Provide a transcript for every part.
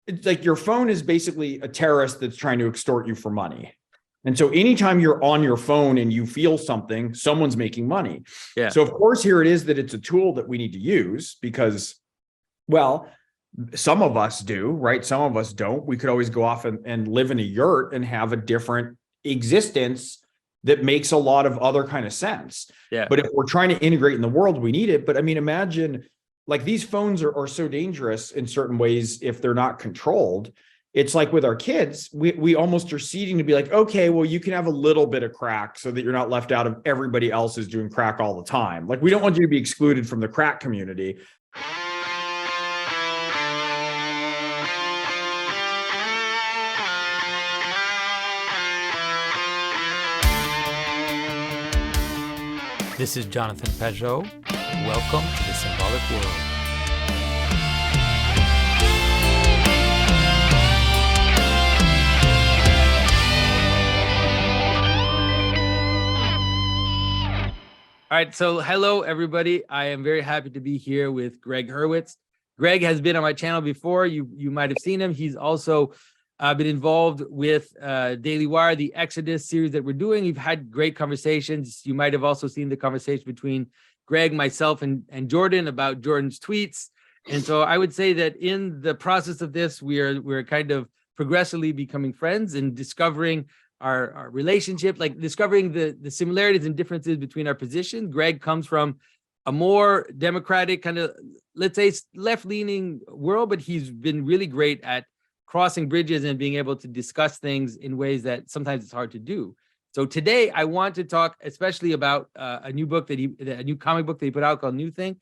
it's like your phone is basically a terrorist that's trying to extort you for money. And so anytime you're on your phone and you feel something, someone's making money. Yeah. So of course, here it is that it's a tool that we need to use because, well, some of us do, right? Some of us don't. We could always go off and live in a yurt and have a different existence that makes a lot of other kind of sense. Yeah. But if we're trying to integrate in the world, we need it. But I mean, imagine like these phones are so dangerous in certain ways if they're not controlled. It's like with our kids, we almost are seeding to be like, okay, well, you can have a little bit of crack so that you're not left out of everybody else is doing crack all the time. Like, we don't want you to be excluded from the crack community. This is Jonathan Pajot. Welcome to the Symbolic World. All right, so hello, everybody. I am very happy to be here with Gregg Hurwitz. Gregg has been on my channel before. You might have seen him. He's also been involved with Daily Wire, the Exodus series that we're doing. We've had great conversations. You might have also seen the conversation between Gregg, myself, and Jordan about Jordan's tweets. And so I would say that in the process of this, we're kind of progressively becoming friends and discovering our relationship, like discovering the similarities and differences between our positions. Gregg comes from a more democratic kind of, let's say, left-leaning world, but he's been really great at crossing bridges and being able to discuss things in ways that sometimes it's hard to do. So today I want to talk especially about a new comic book that he put out called New Think,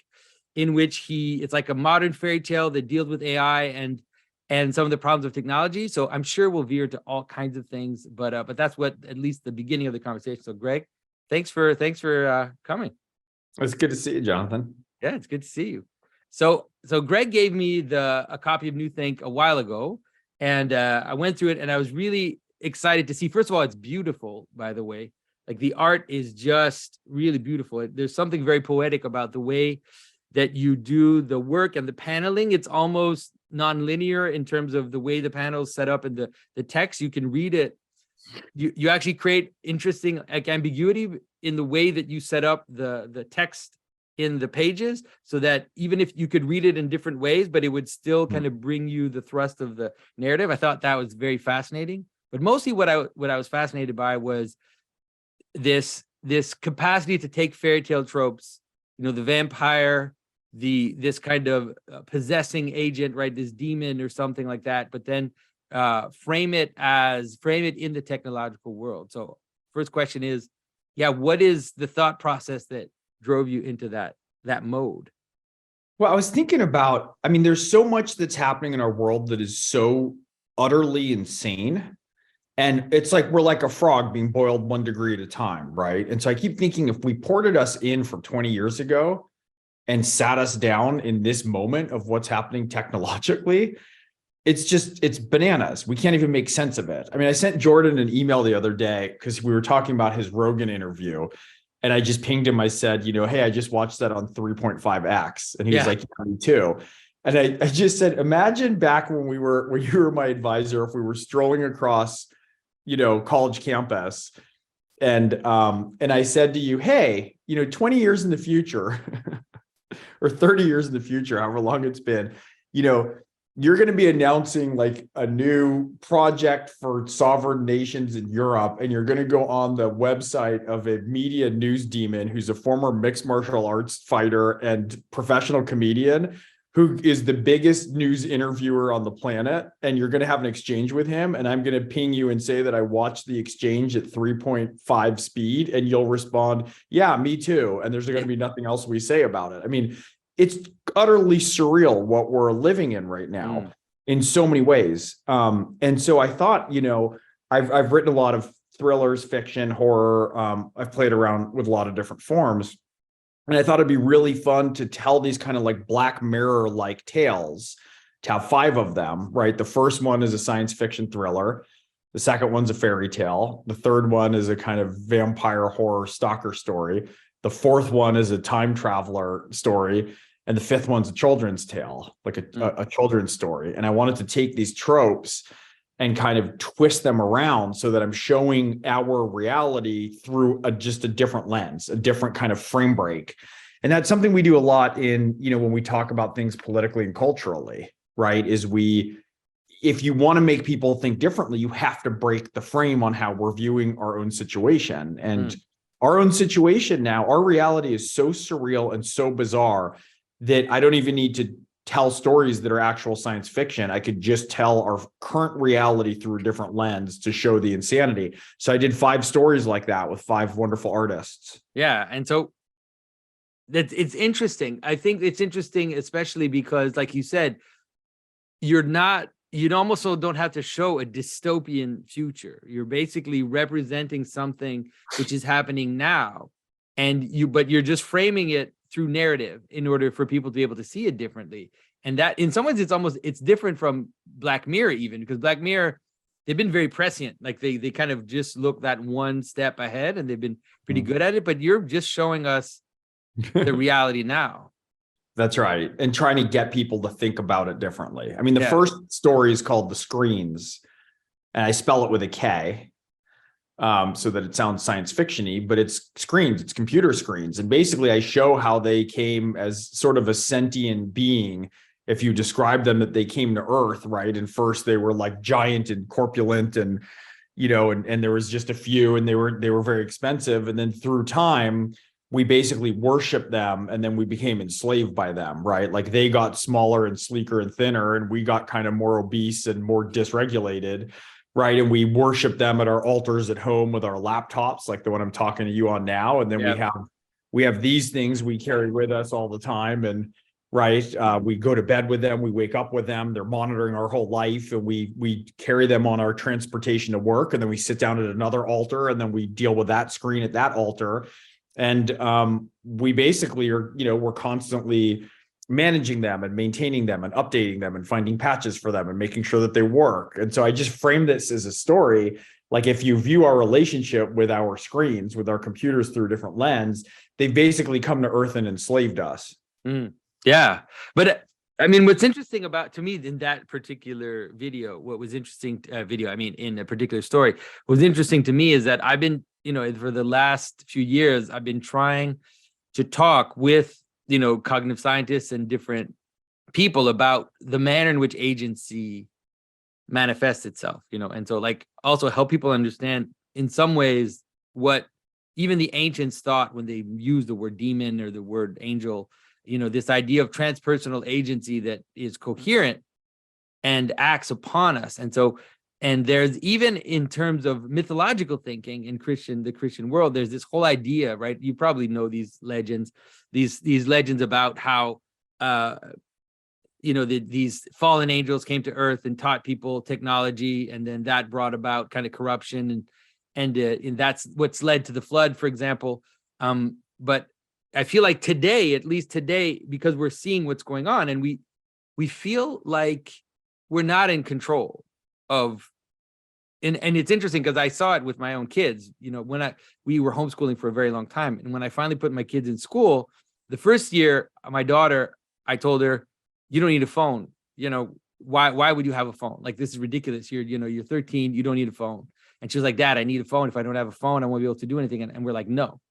in which it's like a modern fairy tale that deals with AI and some of the problems of technology. So I'm sure we'll veer to all kinds of things, but that's what at least the beginning of the conversation. So Gregg, thanks for coming. It's good to see you, Jonathan. Yeah, it's good to see you. So Gregg gave me a copy of New Think a while ago, and I went through it, and I was really excited to see. First of all, it's beautiful, by the way. Like, the art is just really beautiful. There's something very poetic about the way that you do the work and the paneling. It's almost non-linear in terms of the way the panels set up and the text. You can read it. You actually create interesting ambiguity in the way that you set up the text in the pages, so that even if you could read it in different ways, but it would still kind of bring you the thrust of the narrative. I thought that was very fascinating. But mostly what I was fascinated by was this capacity to take fairy tale tropes, the vampire, this kind of possessing agent, right? This demon or something like that, but then frame it in the technological world. So first question is, what is the thought process that drove you into that mode? Well, I was thinking about, there's so much that's happening in our world that is so utterly insane. And it's like we're like a frog being boiled 1 degree at a time, right? And so I keep thinking, if we ported us in from 20 years ago and sat us down in this moment of what's happening technologically, it's bananas. We can't even make sense of it. I sent Jordan an email the other day because we were talking about his Rogan interview, and I just pinged him. I said, hey, I just watched that on 3.5X. And he was like, yeah, me too. And I just said, imagine back when you were my advisor, if we were strolling across college campus. And I said to you, hey, 20 years in the future or 30 years in the future, however long it's been, you're going to be announcing like a new project for sovereign nations in Europe. And you're going to go on the website of a media news demon who's a former mixed martial arts fighter and professional comedian, who is the biggest news interviewer on the planet, and you're going to have an exchange with him, and I'm going to ping you and say that I watched the exchange at 3.5 speed, and you'll respond, yeah, me too, and there's going to be nothing else we say about it. It's utterly surreal what we're living in right now in so many ways. And so I thought, I've written a lot of thrillers, fiction, horror. I've played around with a lot of different forms. And I thought it'd be really fun to tell these kind of like Black Mirror-like tales, to have 5 of them, right? The first one is a science fiction thriller. The second one's a fairy tale. The third one is a kind of vampire horror stalker story. The fourth one is a time traveler story. and the fifth one's a children's tale, like a children's story. And I wanted to take these tropes and kind of twist them around so that I'm showing our reality through just a different lens, a different kind of frame break. And that's something we do a lot in, when we talk about things politically and culturally, right? If you want to make people think differently, you have to break the frame on how we're viewing our own situation. And our own situation now, our reality is so surreal and so bizarre that I don't even need to tell stories that are actual science fiction. I could just tell our current reality through a different lens to show the insanity. So I did 5 stories like that with 5 wonderful artists. Yeah. And so it's interesting. I think it's interesting, especially because, like you said, you almost don't have to show a dystopian future. You're basically representing something which is happening now. But you're just framing it through narrative in order for people to be able to see it differently. And that in some ways it's different from Black Mirror, even because Black Mirror, they've been very prescient. Like they kind of just look that one step ahead and they've been pretty good at it, but you're just showing us the reality now. That's right. And trying to get people to think about it differently. I mean, the first story is called The Screens, and I spell it with a K. So that it sounds science fiction-y, but it's screens, it's computer screens. And basically I show how they came as sort of a sentient being. If you describe them, that they came to Earth, right? And first they were like giant and corpulent and, and there was just a few and they were very expensive. And then through time, we basically worshiped them and then we became enslaved by them, right? Like they got smaller and sleeker and thinner and we got kind of more obese and more dysregulated. Right. And we worship them at our altars at home with our laptops, like the one I'm talking to you on now. And then we have these things we carry with us all the time. And we go to bed with them. We wake up with them. They're monitoring our whole life. And we carry them on our transportation to work. And then we sit down at another altar and then we deal with that screen at that altar. And we basically are, we're constantly managing them and maintaining them and updating them and finding patches for them and making sure that they work. And so I just frame this as a story. Like if you view our relationship with our screens, with our computers through a different lens, they've basically come to Earth and enslaved us. Yeah. But I mean, what's interesting to me in that particular video, what was interesting, in a particular story, what was interesting to me is that I've been, for the last few years, I've been trying to talk with cognitive scientists and different people about the manner in which agency manifests itself, and so like also help people understand in some ways what even the ancients thought when they used the word demon or the word angel, this idea of transpersonal agency that is coherent and acts upon us. And there's even in terms of mythological thinking in the Christian world, there's this whole idea, right? You probably know these legends, these legends about how, these fallen angels came to Earth and taught people technology, and then that brought about kind of corruption, and that's what's led to the flood, for example. But I feel like today, at least today, because we're seeing what's going on, and we feel like we're not in control of, and it's interesting because I saw it with my own kids, when we were homeschooling for a very long time. And when I finally put my kids in school, the first year, my daughter, I told her, you don't need a phone. Why would you have a phone? Like, this is ridiculous. You're 13, you don't need a phone. And she was like, Dad, I need a phone. If I don't have a phone, I won't be able to do anything. And we're like, no.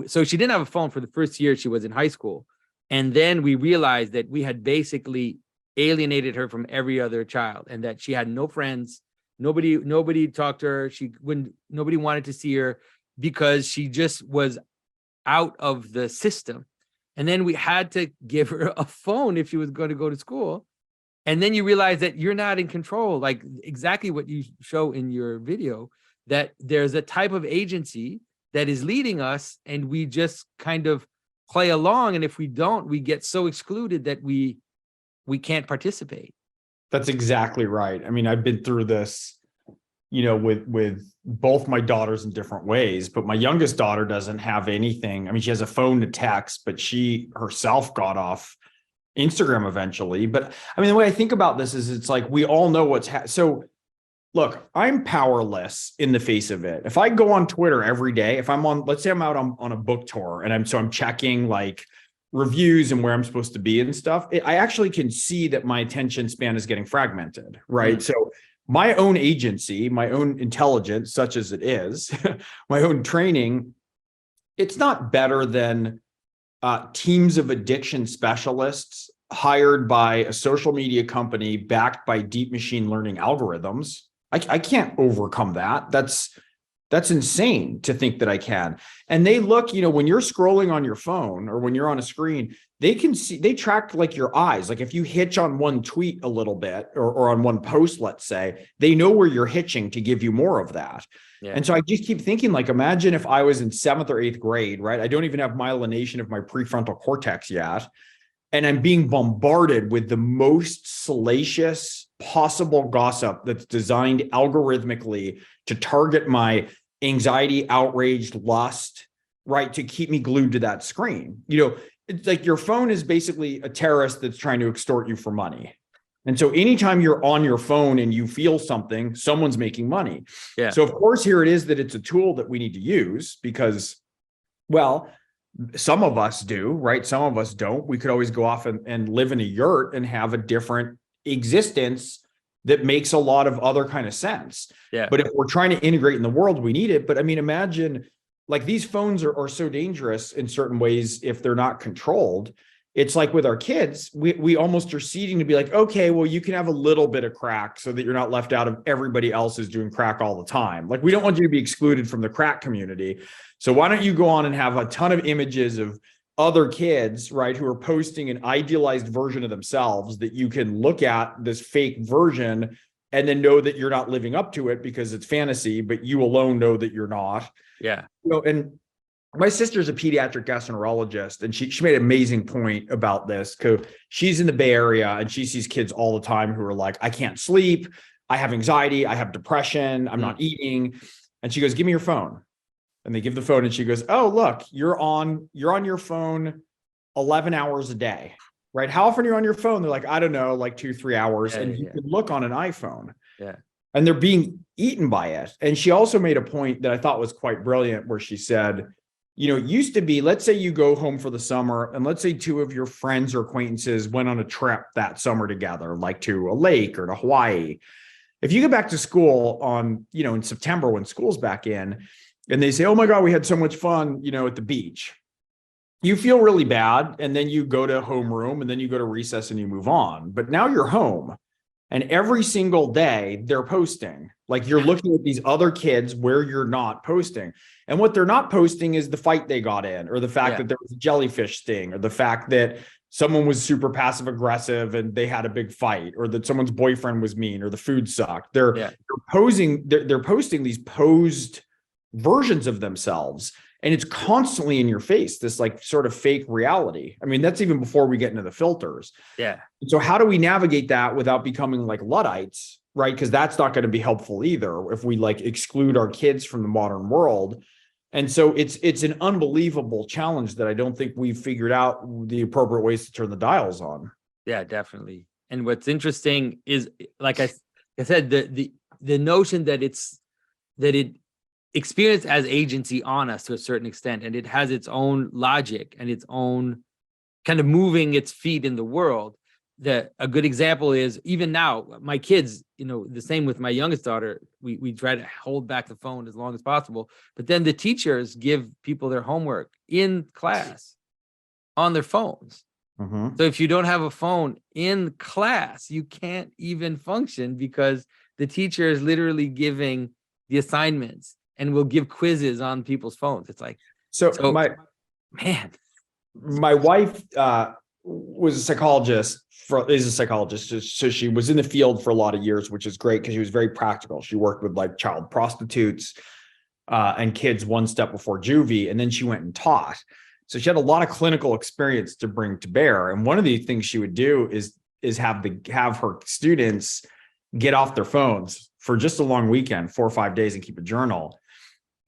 So she didn't have a phone for the first year she was in high school. And then we realized that we had basically alienated her from every other child, and that she had no friends. Nobody talked to her. Nobody wanted to see her because she just was out of the system. And then we had to give her a phone if she was going to go to school. And then you realize that you're not in control, like exactly what you show in your video, that there's a type of agency that is leading us, and we just kind of play along. And if we don't, we get so excluded that we can't participate. That's exactly right. I mean, I've been through this, with both my daughters in different ways, but my youngest daughter doesn't have anything. I mean, she has a phone to text, but she herself got off Instagram eventually. But I mean, the way I think about this is it's like, we all know so look, I'm powerless in the face of it. If I go on Twitter every day, if I'm let's say I'm out on a book tour and I'm checking like, reviews and where I'm supposed to be and stuff, I actually can see that my attention span is getting fragmented, right? So my own agency, my own intelligence, such as it is, my own training, it's not better than teams of addiction specialists hired by a social media company backed by deep machine learning algorithms. I can't overcome that. That's insane to think that I can. And they look, when you're scrolling on your phone or when you're on a screen, they track like your eyes. Like if you hitch on one tweet a little bit or on one post, let's say, they know where you're hitching to give you more of that. Yeah. And so I just keep thinking, like, imagine if I was in 7th or 8th grade, right? I don't even have myelination of my prefrontal cortex yet. And I'm being bombarded with the most salacious possible gossip that's designed algorithmically to target my anxiety, outraged, lust, right? To keep me glued to that screen. It's like your phone is basically a terrorist that's trying to extort you for money. And so anytime you're on your phone and you feel something, someone's making money. Yeah. So of course, here it is that it's a tool that we need to use because, well, some of us do, right? Some of us don't. We could always go off and live in a yurt and have a different existence that makes a lot of other kind of sense. Yeah. But if we're trying to integrate in the world, we need it. But I mean, imagine like these phones are so dangerous in certain ways if they're not controlled. It's like with our kids, we almost are seeding to be like, okay, well, you can have a little bit of crack so that you're not left out of everybody else is doing crack all the time. Like we don't want you to be excluded from the crack community. So why don't you go on and have a ton of images of other kids, right, who are posting an idealized version of themselves that you can look at this fake version and then know that you're not living up to it because it's fantasy, but you alone know that you're not. Yeah. And my sister's a pediatric gastroenterologist, and she made an amazing point about this because she's in the Bay Area and she sees kids all the time who are like, I can't sleep, I have anxiety, I have depression, I'm not eating. And she goes, give me your phone. And they give the phone and she goes, oh, look, you're on your phone 11 hours a day, right? How often are you on your phone? They're like, I don't know, like 2-3 hours. And you can look on an iPhone. Yeah. And they're being eaten by it. And she also made a point that I thought was quite brilliant where she said, it used to be, let's say you go home for the summer and let's say 2 of your friends or acquaintances went on a trip that summer together, like to a lake or to Hawaii. If you get back to school on, in September when school's back in, and they say, oh my God, we had so much fun, at the beach. You feel really bad. And then you go to homeroom and then you go to recess and you move on. But now you're home. And every single day they're posting, like you're looking at these other kids where you're not posting. And what they're not posting is the fight they got in, or the fact that there was a jellyfish sting, or the fact that someone was super passive aggressive and they had a big fight, or that someone's boyfriend was mean, or the food sucked. They're posting these posed versions of themselves. And it's constantly in your face, this like sort of fake reality. I mean, that's even before we get into the filters. Yeah. So how do we navigate that without becoming like Luddites, right? Because that's not going to be helpful either if we like exclude our kids from the modern world. And so it's an unbelievable challenge that I don't think we've figured out the appropriate ways to turn the dials on. Yeah, definitely. And what's interesting is, like I said, the notion that it experience as agency on us to a certain extent, and it has its own logic and its own kind of moving its feet in the world. That a good example is even now, my kids, the same with my youngest daughter, we try to hold back the phone as long as possible, but then the teachers give people their homework in class on their phones. Mm-hmm. So if you don't have a phone in class, you can't even function because the teacher is literally giving the assignments and will give quizzes on people's phones. It's like, so my wife was a psychologist, so she was in the field for a lot of years, which is great because she was very practical. She worked with like child prostitutes and kids one step before juvie, and then she went and taught. So she had a lot of clinical experience to bring to bear. And one of the things she would do is have her students get off their phones for just a long weekend, 4 or 5 days, and keep a journal.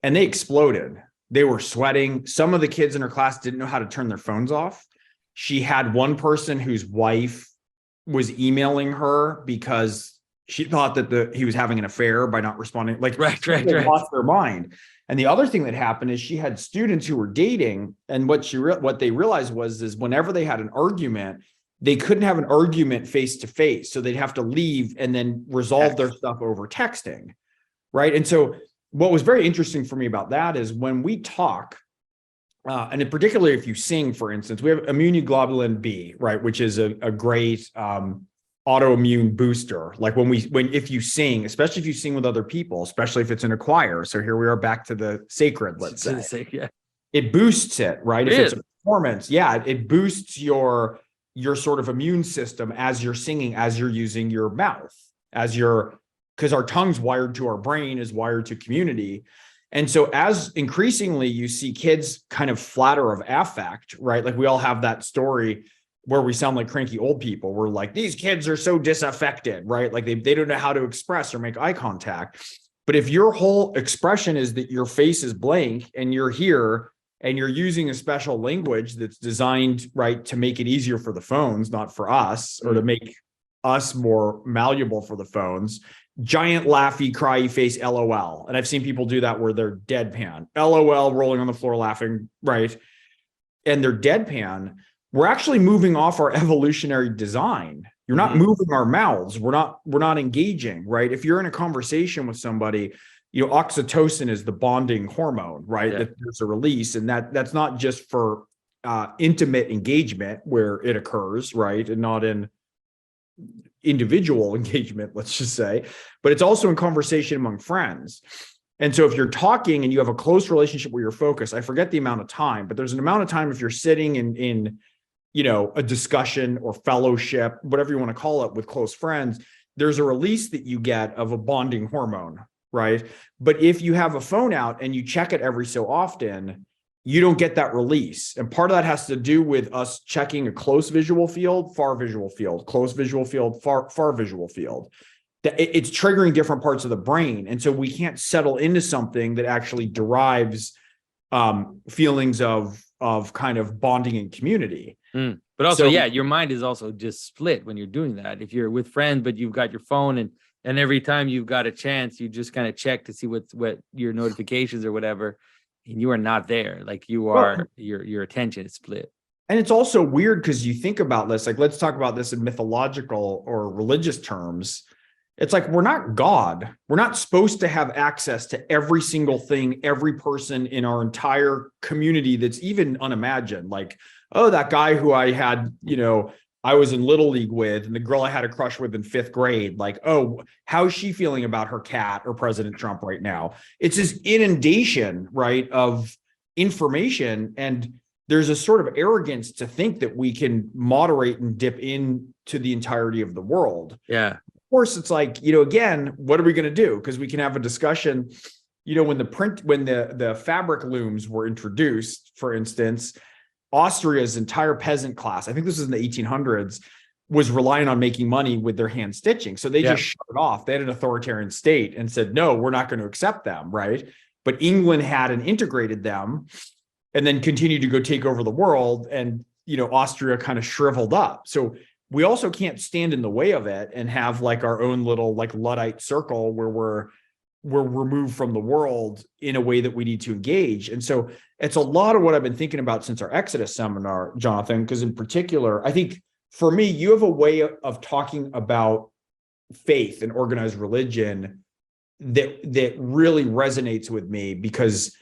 And they exploded. They were sweating. Some of the kids in her class didn't know how to turn their phones off. She had one person whose wife was emailing her because she thought that he was having an affair by not responding. Like, right. lost their mind. And the other thing that happened is she had students who were dating, and what they realized is whenever they had an argument, they couldn't have an argument face to face, so they'd have to leave and then resolve their stuff over texting, right? And so what was very interesting for me about that is when we talk, and in particular if you sing, for instance, we have immunoglobulin B, right, which is a great autoimmune booster. Like if you sing, especially if you sing with other people, especially if it's in a choir. So here we are back to the sacred, let's say. Yeah. It boosts it, right? If it's a performance, yeah, it boosts your sort of immune system as you're singing, as you're using your mouth, because our tongue's wired to our brain, is wired to community. And so as increasingly you see kids kind of flatter of affect, right? Like we all have that story where we sound like cranky old people. We're like, these kids are so disaffected, right? Like they don't know how to express or make eye contact. But if your whole expression is that your face is blank and you're here and you're using a special language that's designed, right, to make it easier for the phones, not for us, or to make us more malleable for the phones, giant laughy, cryy face, LOL. And I've seen people do that where they're deadpan, LOL, rolling on the floor laughing, right? And they're deadpan. We're actually moving off our evolutionary design. You're not moving our mouths. We're not engaging, right? If you're in a conversation with somebody, oxytocin is the bonding hormone, right? Yeah. That there's a release, and that's not just for intimate engagement where it occurs, right? And not in individual engagement, let's just say, but it's also in conversation among friends. And so if you're talking and you have a close relationship where you're focused, I forget the amount of time, but there's an amount of time if you're sitting in a discussion or fellowship, whatever you want to call it, with close friends, there's a release that you get of a bonding hormone, right? But if you have a phone out and you check it every so often, you don't get that release. And part of that has to do with us checking a close visual field, far visual field, close visual field, far visual field. It's triggering different parts of the brain. And so we can't settle into something that actually derives feelings of kind of bonding and community. But also, your mind is also just split when you're doing that. If you're with friends, but you've got your phone and every time you've got a chance, you just kind of check to see what your notifications or whatever, and you are not there. Like you are, your attention is split. And it's also weird because you think about this, like, let's talk about this in mythological or religious terms. It's like, we're not God. We're not supposed to have access to every single thing, every person in our entire community that's even unimagined. Like, oh, that guy who I had, I was in Little League with, and the girl I had a crush with in 5th grade, like, oh, how's she feeling about her cat or President Trump right now? It's this inundation, right, of information. And there's a sort of arrogance to think that we can moderate and dip into the entirety of the world. Yeah. Of course, it's like, again, what are we going to do? Because we can have a discussion, when the fabric looms were introduced, for instance, Austria's entire peasant class, I think this is in the 1800s, was relying on making money with their hand stitching. So they just shut it off. They had an authoritarian state and said, no, we're not going to accept them, right? But England had and integrated them and then continued to go take over the world. And, Austria kind of shriveled up. So we also can't stand in the way of it and have like our own little like Luddite circle where we're removed from the world in a way that we need to engage. And so it's a lot of what I've been thinking about since our Exodus seminar, Jonathan, because in particular, I think for me, you have a way of talking about faith and organized religion that really resonates with me because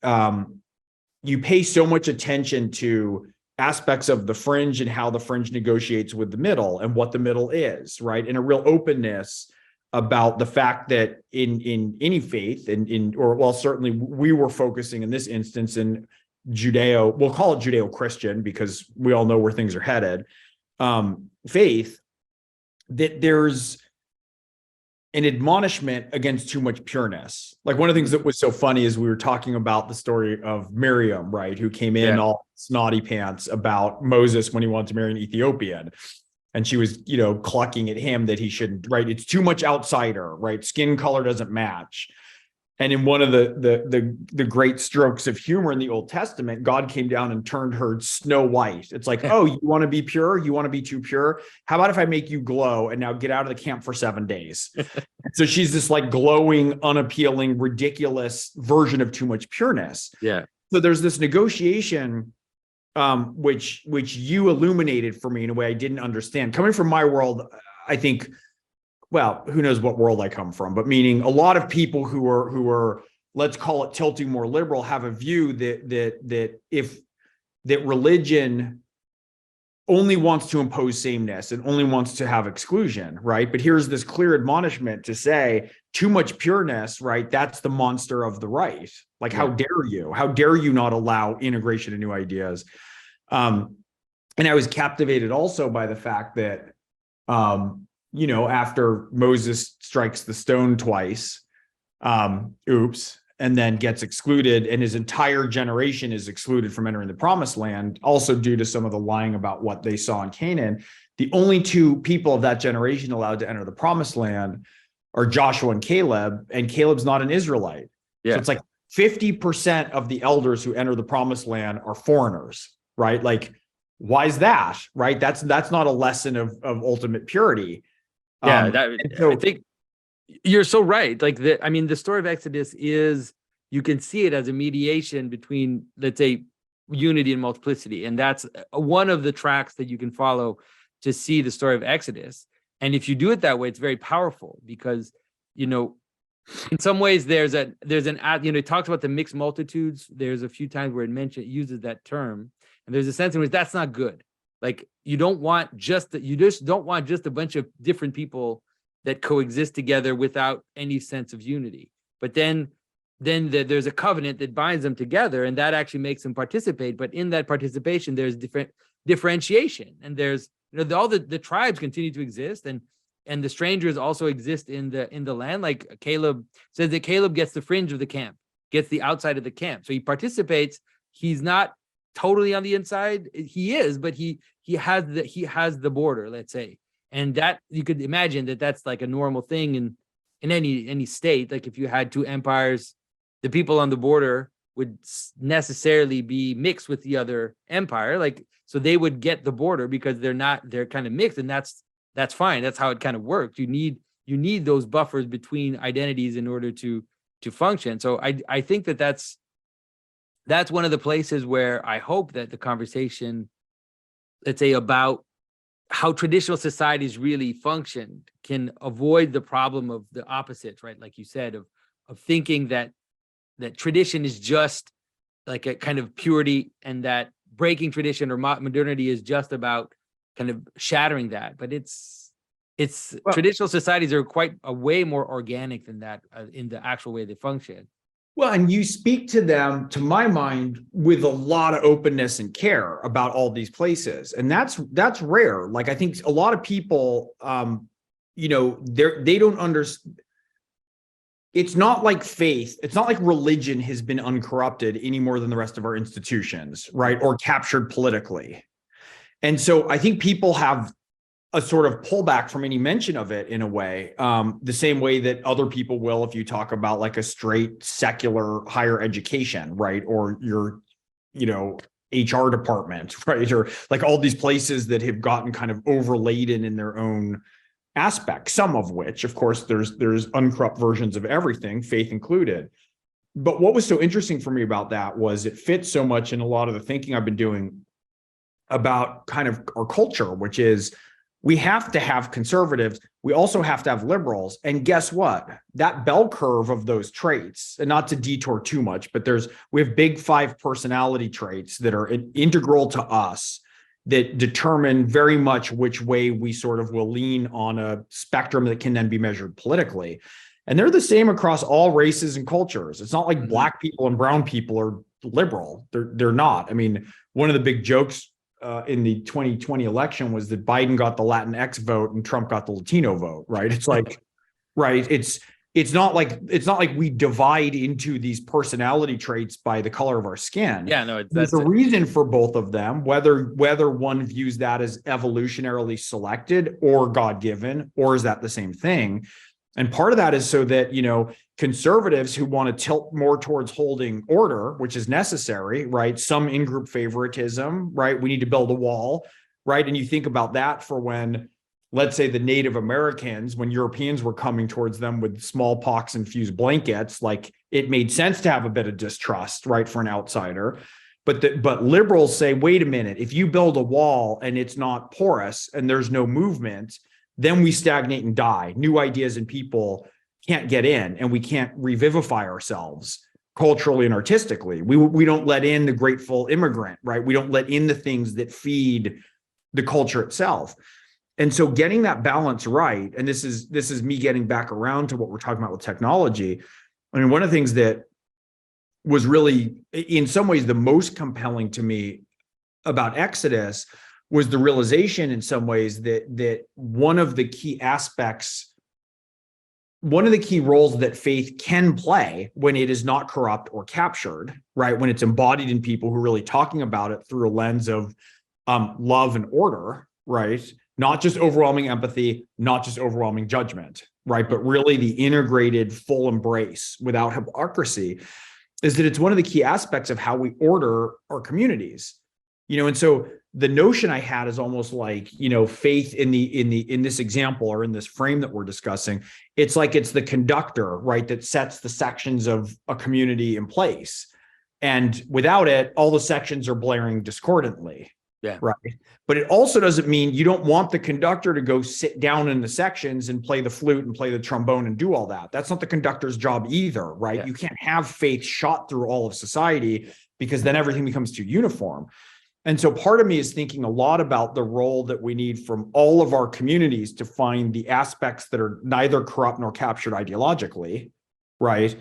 you pay so much attention to aspects of the fringe and how the fringe negotiates with the middle and what the middle is, right? And a real openness about the fact that in any faith certainly we were focusing in this instance in we'll call it Judeo-Christian because we all know where things are headed, faith, that there's an admonishment against too much pureness. Like one of the things that was so funny is we were talking about the story of Miriam, right? Who came in all snotty pants about Moses when he wanted to marry an Ethiopian. And she was, clucking at him that he shouldn't, right? It's too much outsider, right? Skin color doesn't match. And in one of the great strokes of humor in the Old Testament, God came down and turned her snow white. It's like, oh, you want to be pure? You want to be too pure? How about if I make you glow and now get out of the camp for 7 days? So she's this like glowing, unappealing, ridiculous version of too much pureness. Yeah. So there's this negotiation, which you illuminated for me in a way I didn't understand. Coming from my world, I think, well, who knows what world I come from, but meaning a lot of people who are, let's call it tilting more liberal, have a view that religion only wants to impose sameness and only wants to have exclusion, right? But here's this clear admonishment to say too much pureness, right? That's the monster of the right. Like, how dare you? How dare you not allow integration of new ideas? And I was captivated also by the fact that, after Moses strikes the stone twice, and then gets excluded, and his entire generation is excluded from entering the promised land, also due to some of the lying about what they saw in Canaan. The only two people of that generation allowed to enter the promised land are Joshua and Caleb's not an Israelite. Yeah. So it's like 50% of the elders who enter the promised land are foreigners, right? Like, why is that, right? That's not a lesson of ultimate purity. Yeah, I think you're so right. Like the story of Exodus is, you can see it as a mediation between, let's say, unity and multiplicity. And that's one of the tracks that you can follow to see the story of Exodus. And if you do it that way, it's very powerful because, in some ways it talks about the mixed multitudes. There's a few times where it uses that term. And there's a sense in which that's not good. Like, you just don't want just a bunch of different people that coexist together without any sense of unity. But then there's a covenant that binds them together, and that actually makes them participate. But in that participation, there's different differentiation, and there's all the tribes continue to exist, and the strangers also exist in the land. Like Caleb says that Caleb gets the fringe of the camp, gets the outside of the camp, so he participates. He's not totally on the inside. He is, but he has the border, let's say. And that, you could imagine that's like a normal thing in any state. Like, if you had two empires, the people on the border would necessarily be mixed with the other empire. Like, so they would get the border because they're kind of mixed, and that's fine. That's how it kind of works. You need those buffers between identities in order to function. So I think that's one of the places where I hope that the conversation, let's say, about how traditional societies really function can avoid the problem of the opposites, right? Like you said, of thinking that tradition is just like a kind of purity, and that breaking tradition or modernity is just about kind of shattering that. But traditional societies are quite a way more organic than that in the actual way they function. Well, and you speak to them, to my mind, with a lot of openness and care about all these places. And that's rare. Like, I think a lot of people, they don't understand. It's not like faith. It's not like religion has been uncorrupted any more than the rest of our institutions, right? Or captured politically. And so I think people have a sort of pullback from any mention of it in a way, the same way that other people will if you talk about like a straight secular higher education, right? Or your, HR department, right? Or like all these places that have gotten kind of overladen in their own aspects, some of which, of course, there's uncorrupt versions of everything, faith included. But what was so interesting for me about that was it fits so much in a lot of the thinking I've been doing about kind of our culture, which is, we have to have conservatives. We also have to have liberals. And guess what? That bell curve of those traits, and not to detour too much, but we have big 5 personality traits that are integral to us, that determine very much which way we sort of will lean on a spectrum that can then be measured politically. And they're the same across all races and cultures. It's not like Black people and brown people are liberal. They're not. I mean, one of the big jokes in the 2020 election was that Biden got the Latinx vote and Trump got the Latino vote, right? It's like, right. It's not like we divide into these personality traits by the color of our skin. Yeah, no, there's a reason for both of them, whether one views that as evolutionarily selected or God-given, or is that the same thing? And part of that is so that, conservatives who want to tilt more towards holding order, which is necessary, right? Some in-group favoritism, right? We need to build a wall, right? And you think about that for when, let's say, the Native Americans, when Europeans were coming towards them with smallpox-infused blankets, like it made sense to have a bit of distrust, right, for an outsider. But liberals say, wait a minute, if you build a wall and it's not porous and there's no movement, then we stagnate and die. New ideas and people can't get in, and we can't revivify ourselves culturally and artistically. We don't let in the grateful immigrant, right? We don't let in the things that feed the culture itself. And so getting that balance right, and this is me getting back around to what we're talking about with technology. I mean, one of the things that was really, in some ways, the most compelling to me about Exodus was the realization in some ways that one of the key roles that faith can play when it is not corrupt or captured, right? When it's embodied in people who are really talking about it through a lens of love and order, right? Not just overwhelming empathy, not just overwhelming judgment, right? But really the integrated full embrace without hypocrisy, is that it's one of the key aspects of how we order our communities. And so the notion I had is almost like, faith in this example or in this frame that we're discussing, it's like it's the conductor, right, that sets the sections of a community in place. And without it, all the sections are blaring discordantly. Yeah. Right. But it also doesn't mean you don't want the conductor to go sit down in the sections and play the flute and play the trombone and do all that. That's not the conductor's job either, right? Yeah. You can't have faith shot through all of society, because then everything becomes too uniform. And so part of me is thinking a lot about the role that we need from all of our communities to find the aspects that are neither corrupt nor captured ideologically, right?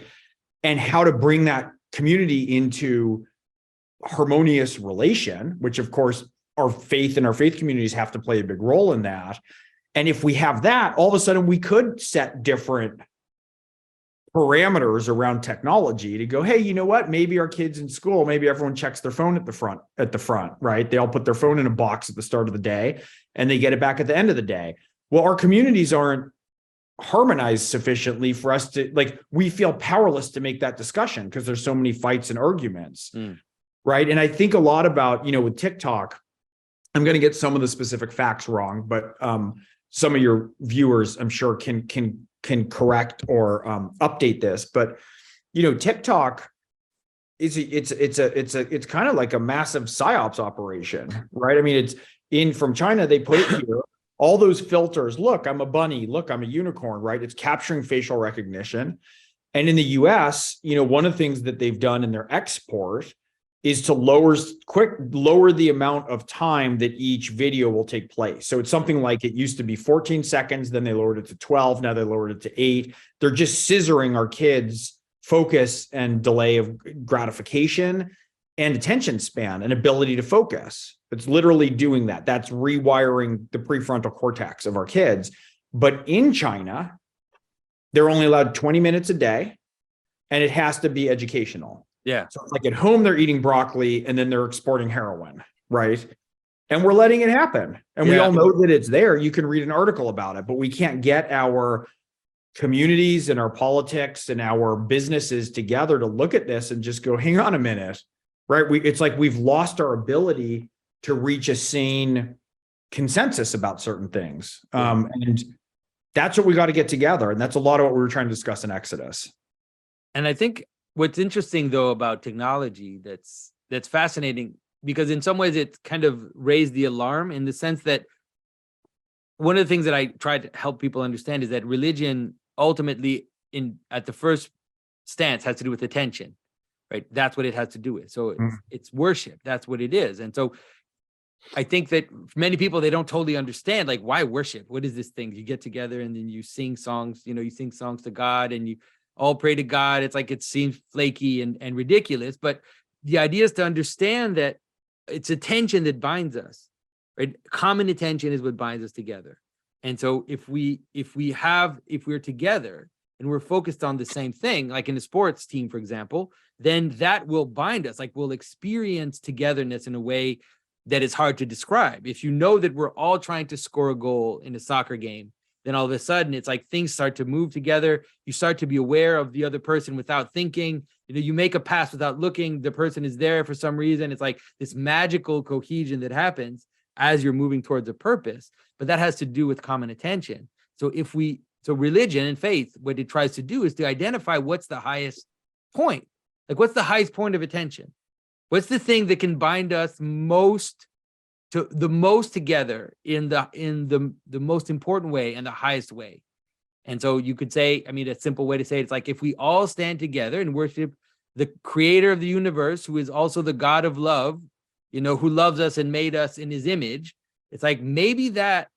And how to bring that community into harmonious relation, which of course our faith and our faith communities have to play a big role in that. And if we have that, all of a sudden we could set different parameters around technology to go, hey, you know what? Maybe our kids in school, maybe everyone checks their phone at the front, right? They all put their phone in a box at the start of the day and they get it back at the end of the day. Well, our communities aren't harmonized sufficiently for us to, we feel powerless to make that discussion because there's so many fights and arguments. Right. And I think a lot about, with TikTok, I'm going to get some of the specific facts wrong, but some of your viewers, I'm sure, can correct or update this. But, TikTok it's kind of like a massive psyops operation, right? I mean, it's from China, they put it here, all those filters. Look, I'm a bunny. Look, I'm a unicorn, right? It's capturing facial recognition. And in the US, one of the things that they've done in their export is to lower the amount of time that each video will take place. So it's something like, it used to be 14 seconds, then they lowered it to 12, now they lowered it to 8. They're just scissoring our kids' focus and delay of gratification and attention span and ability to focus. It's literally doing that. That's rewiring the prefrontal cortex of our kids. But in China, they're only allowed 20 minutes a day, and it has to be educational. Yeah. So it's like at home, they're eating broccoli and then they're exporting heroin, right? And we're letting it happen. And we all know that it's there. You can read an article about it, but we can't get our communities and our politics and our businesses together to look at this and just go, hang on a minute, right? It's like we've lost our ability to reach a sane consensus about certain things. And that's what we got to get together. And that's a lot of what we were trying to discuss in Exodus. And I think what's interesting, though, about technology that's fascinating, because in some ways it kind of raised the alarm in the sense that one of the things that I try to help people understand is that religion ultimately at the first stance has to do with attention, right? That's what it has to do with. So it's worship. That's what it is. And so I think that many people, they don't totally understand, like, why worship? What is this thing? You get together and then you sing songs, you sing songs to God and you all pray to God. It's like, it seems flaky and ridiculous, but the idea is to understand that it's attention that binds us, right? Common attention is what binds us together. And so if we're together and we're focused on the same thing, like in a sports team, for example, then that will bind us. Like, we'll experience togetherness in a way that is hard to describe. If you know that we're all trying to score a goal in a soccer game, then all of a sudden it's like things start to move together. You start to be aware of the other person without thinking. You make a pass without looking. The person is there for some reason. It's like this magical cohesion that happens as you're moving towards a purpose. But that has to do with common attention. So religion and faith, what it tries to do is to identify what's the highest point. Like, what's the highest point of attention? What's the thing that can bind us the most together in the most important way and the highest way? And so you could say, I mean, a simple way to say it's like, if we all stand together and worship the creator of the universe, who is also the God of love, who loves us and made us in his image, it's like, maybe that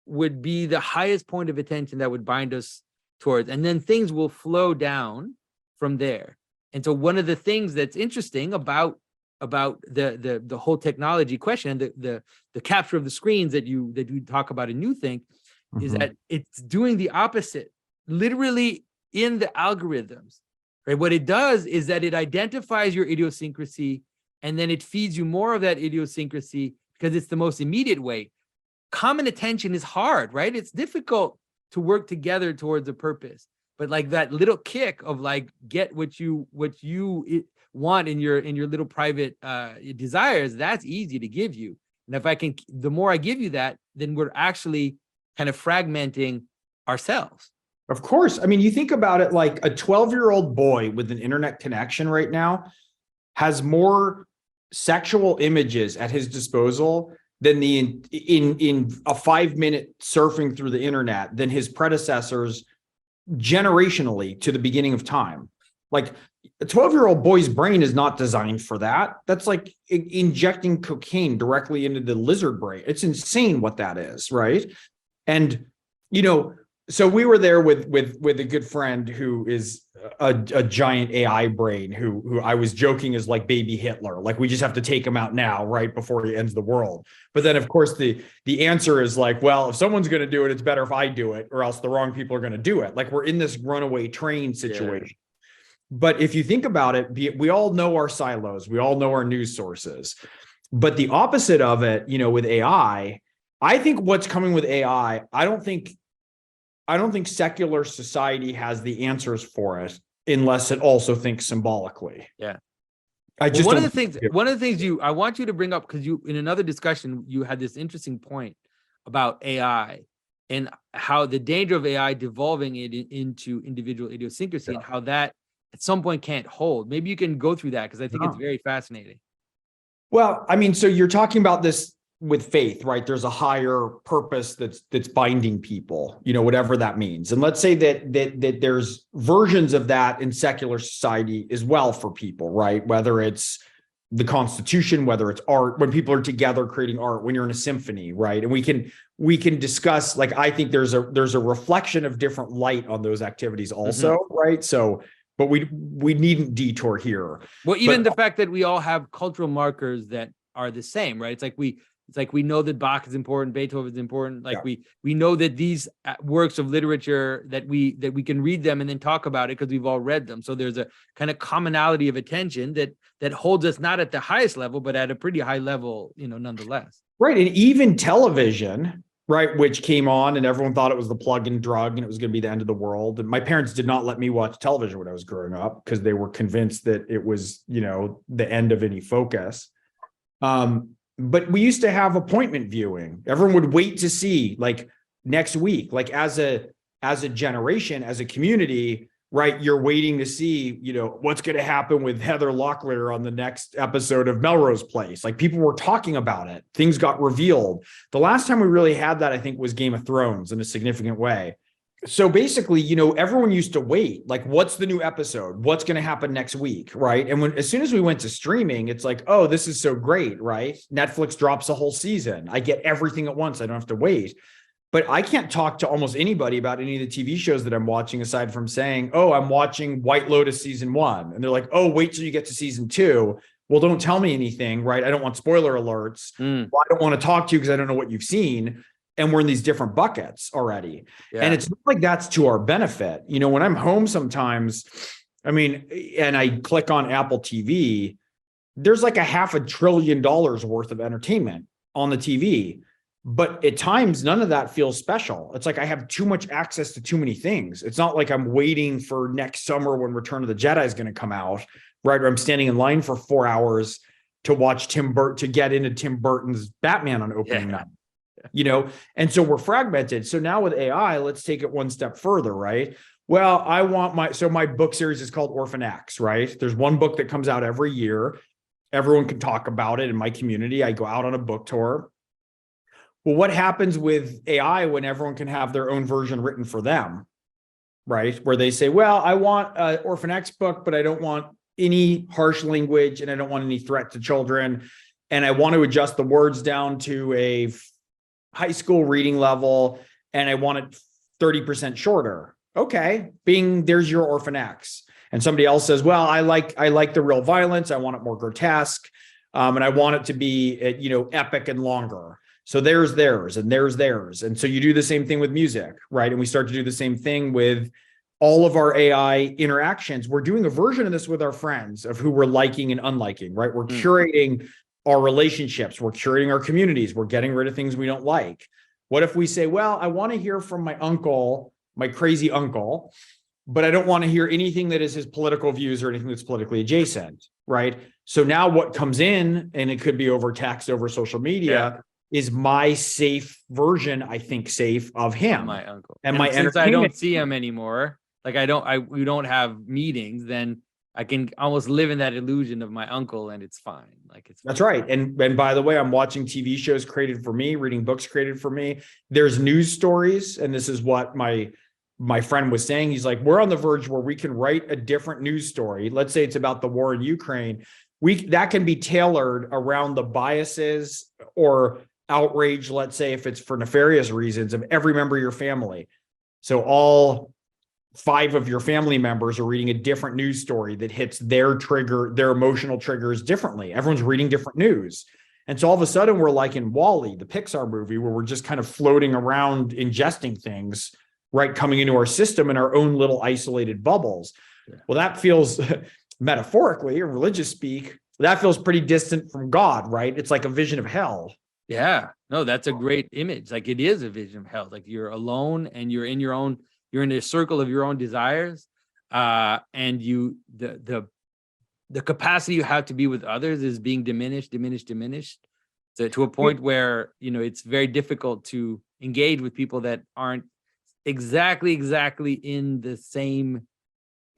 would be the highest point of attention that would bind us towards, and then things will flow down from there. And so one of the things that's interesting about the whole technology question and the capture of the screens that you talk about in New Think is that it's doing the opposite, literally in the algorithms, right? What it does is that it identifies your idiosyncrasy, and then it feeds you more of that idiosyncrasy because it's the most immediate way. Common attention is hard, right? It's difficult to work together towards a purpose, but like that little kick of like, get what you want in your little private desires, that's easy to give you. And the more I give you that, then we're actually kind of fragmenting ourselves. Of course. I mean, you think about it, like a 12-year-old boy with an internet connection right now has more sexual images at his disposal than in a 5-minute surfing through the internet than his predecessors generationally to the beginning of time. Like, a 12-year-old boy's brain is not designed for that. That's like injecting cocaine directly into the lizard brain. It's insane what that is, right? And, so we were there with a good friend who is a giant AI brain who I was joking is like baby Hitler. Like, we just have to take him out now, right before he ends the world. But then, of course, the answer is like, well, if someone's going to do it, it's better if I do it, or else the wrong people are going to do it. Like, we're in this runaway train situation. Yeah. But if you think about it, we all know our silos. We all know our news sources. But the opposite of it, with AI, I think what's coming with AI, I don't think secular society has the answers for it unless it also thinks symbolically. Yeah. One of the things I want you to bring up, because you, in another discussion, you had this interesting point about AI and how the danger of AI devolving it into individual idiosyncrasy, and how that at some point can't hold. Maybe you can go through that, because I think it's very fascinating. Well, I mean, so you're talking about this with faith, right? There's a higher purpose that's binding people, whatever that means. And let's say that there's versions of that in secular society as well for people, right? Whether it's the Constitution, whether it's art, when people are together creating art, when you're in a symphony, right? And we can discuss, like, I think there's a reflection of different light on those activities also, right? So, but we needn't detour here. Well, even the fact that we all have cultural markers that are the same, right? It's like we know that Bach is important, Beethoven is important. Like, we know that these works of literature, that we can read them and then talk about it because we've all read them. So there's a kind of commonality of attention that holds us not at the highest level, but at a pretty high level, nonetheless. Right. And even television, right, which came on and everyone thought it was the plug-in drug and it was going to be the end of the world. And my parents did not let me watch television when I was growing up because they were convinced that it was, the end of any focus. But we used to have appointment viewing. Everyone would wait to see, like, next week, like as a generation, as a community, right? You're waiting to see, what's going to happen with Heather Locklear on the next episode of Melrose Place. Like, people were talking about it. Things got revealed. The last time we really had that, I think, was Game of Thrones in a significant way. So basically, everyone used to wait, like, what's the new episode? What's going to happen next week, right? And as soon as we went to streaming, it's like, oh, this is so great, right? Netflix drops a whole season. I get everything at once. I don't have to wait. But I can't talk to almost anybody about any of the TV shows that I'm watching, aside from saying, oh, I'm watching White Lotus season 1. And they're like, oh, wait till you get to season 2. Well, don't tell me anything, right? I don't want spoiler alerts. Well, I don't want to talk to you because I don't know what you've seen. And we're in these different buckets already. Yeah. And it's not like that's to our benefit. When I'm home sometimes, I mean, and I click on Apple TV, there's like $500 billion worth of entertainment on the TV. But at times, none of that feels special. It's like I have too much access to too many things. It's not like I'm waiting for next summer when Return of the Jedi is going to come out, right? Or I'm standing in line for 4 hours to watch to get into Tim Burton's Batman on opening night, And so we're fragmented. So now with AI, let's take it one step further, right? Well, my book series is called Orphan X, right? There's one book that comes out every year. Everyone can talk about it in my community. I go out on a book tour. Well, what happens with AI when everyone can have their own version written for them, right? Where they say, well, I want an Orphan X book, but I don't want any harsh language and I don't want any threat to children. And I want to adjust the words down to a high school reading level and I want it 30% shorter. Okay, there's your Orphan X. And somebody else says, well, I like the real violence. I want it more grotesque. And I want it to be, epic and longer. So there's theirs and there's theirs. And so you do the same thing with music, right? And we start to do the same thing with all of our AI interactions. We're doing a version of this with our friends of who we're liking and unliking, right? We're curating our relationships. We're curating our communities. We're getting rid of things we don't like. What if we say, well, I want to hear from my uncle, my crazy uncle, but I don't want to hear anything that is his political views or anything that's politically adjacent, right? So now what comes in, and it could be over text, over social media, is my safe version, I think safe of him. My uncle. And my since I don't see him anymore, like we don't have meetings, then I can almost live in that illusion of my uncle and it's fine. That's right. And by the way, I'm watching TV shows created for me, reading books created for me. There's news stories. And this is what my friend was saying. He's like, we're on the verge where we can write a different news story. Let's say it's about the war in Ukraine. That can be tailored around the biases or outrage, let's say, if it's for nefarious reasons, of every member of your family. So all 5 of your family members are reading a different news story that hits their emotional triggers differently. Everyone's reading different news. And so all of a sudden we're like in WALL-E, the Pixar movie, where we're just kind of floating around, ingesting things, right, coming into our system in our own little isolated bubbles. Yeah. Well, that feels metaphorically or religious speak, that feels pretty distant from God, right? It's like a vision of hell. Yeah, no, that's a great image. Like it is a vision of hell. Like you're alone and you're in a circle of your own desires. And the capacity you have to be with others is being diminished. So to a point where, it's very difficult to engage with people that aren't exactly in the same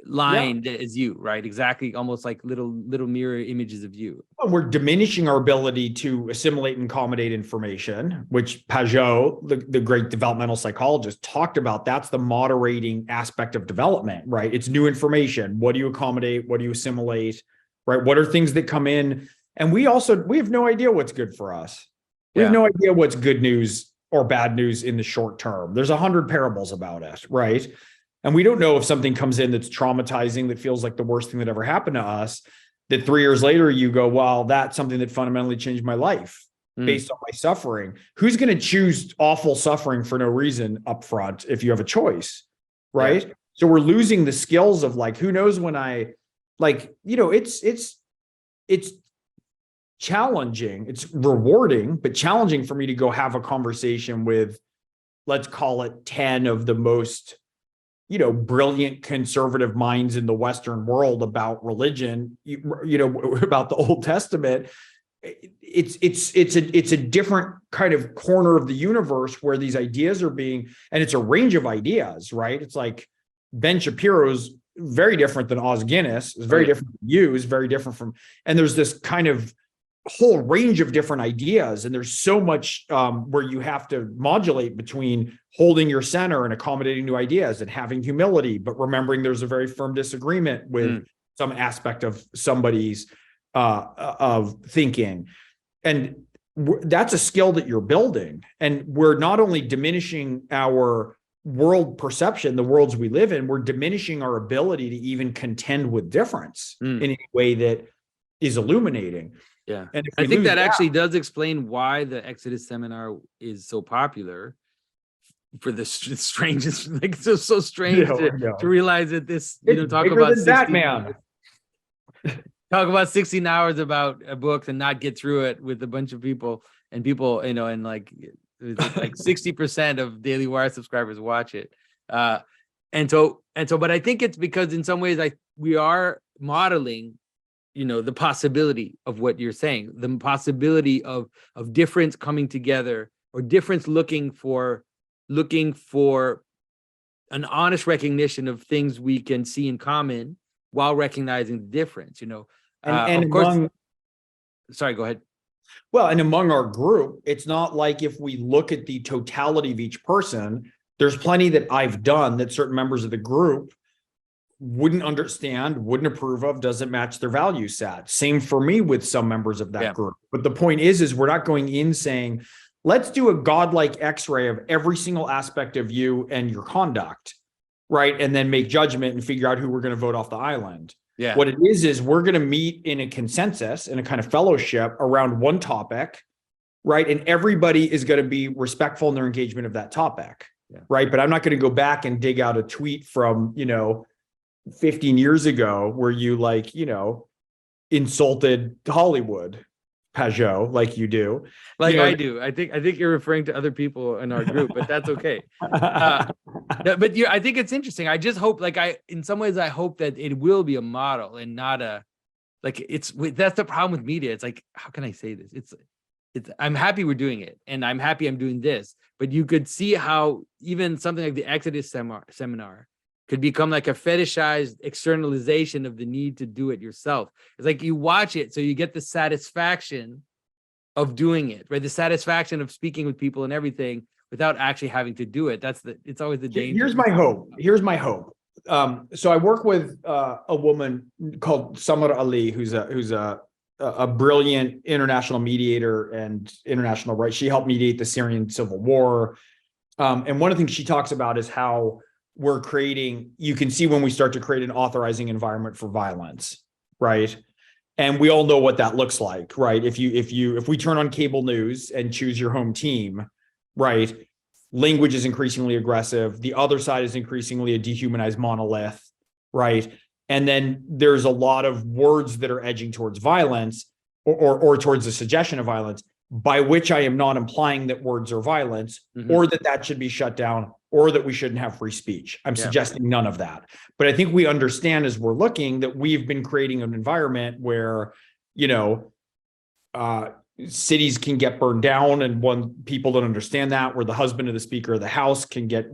line as you, right? Exactly, almost like little mirror images of you. We're diminishing our ability to assimilate and accommodate information, which Pajot, the great developmental psychologist, talked about. That's the moderating aspect of development, right? It's new information. What do you accommodate? What do you assimilate, right? What are things that come in? And we have no idea what's good for us. We have no idea what's good news or bad news in the short term. There's 100 parables about it, right? And we don't know if something comes in that's traumatizing, that feels like the worst thing that ever happened to us, that 3 years later you go, wow, that's something that fundamentally changed my life based on my suffering. Who's going to choose awful suffering for no reason up front if you have a choice, right? Yeah. So we're losing the skills of like, who knows when it's challenging, it's rewarding, but challenging for me to go have a conversation with, let's call it 10 of the most brilliant conservative minds in the Western world about religion, about the Old Testament. It's a different kind of corner of the universe where these ideas are being, and it's a range of ideas, right? It's like Ben Shapiro's very different than Os Guinness, is very different from you, is very different from, and there's this kind of whole range of different ideas. And there's so much where you have to modulate between holding your center and accommodating new ideas and having humility, but remembering there's a very firm disagreement with some aspect of somebody's of thinking. And that's a skill that you're building. And we're not only diminishing our world perception, the worlds we live in, we're diminishing our ability to even contend with difference in any way that is illuminating. Yeah. And I think that actually does explain why the Exodus seminar is so popular for the strangest, like so strange to realize that this, talk about talk about 16 hours about a book and not get through it with a bunch of people and people, and like like 60% of Daily Wire subscribers watch it. But I think it's because in some ways we are modeling, the possibility of what you're saying, the possibility of difference coming together, or difference looking for an honest recognition of things we can see in common while recognizing the difference, And of course. Sorry, go ahead. Well, and among our group, it's not like if we look at the totality of each person, there's plenty that I've done that certain members of the group wouldn't understand, wouldn't approve of, doesn't match their value set. Same for me with some members of that group. But the point is we're not going in saying, let's do a godlike x-ray of every single aspect of you and your conduct, right? And then make judgment and figure out who we're going to vote off the island. Yeah. What it is we're going to meet in a consensus, in a kind of fellowship around one topic, right? And everybody is going to be respectful in their engagement of that topic, right? But I'm not going to go back and dig out a tweet from, 15 years ago where you insulted Hollywood, Pajot, like you do. I do. I think you're referring to other people in our group, but that's okay. But I think it's interesting. I just hope, in some ways, I hope that it will be a model and not that's the problem with media. It's like, how can I say this? It's I'm happy we're doing it, and I'm happy I'm doing this, but you could see how even something like the Exodus seminar could become like a fetishized externalization of the need to do it yourself. It's like you watch it, so you get the satisfaction of doing it, right? The satisfaction of speaking with people and everything without actually having to do it. It's always the danger. Here's my hope. So I work with a woman called Samar Ali, who's a brilliant international mediator and international rights. She helped mediate the Syrian civil war. And one of the things she talks about is how we're creating, you can see when we start to create an authorizing environment for violence, right? And we all know what that looks like, right? If we turn on cable news and choose your home team, right? Language is increasingly aggressive. The other side is increasingly a dehumanized monolith, right? And then there's a lot of words that are edging towards violence or towards the suggestion of violence, by which I am not implying that words are violence, or that should be shut down, or that we shouldn't have free speech. I'm suggesting none of that. But I think we understand as we're looking that we've been creating an environment where, cities can get burned down, and people don't understand that, where the husband of the Speaker of the House can get,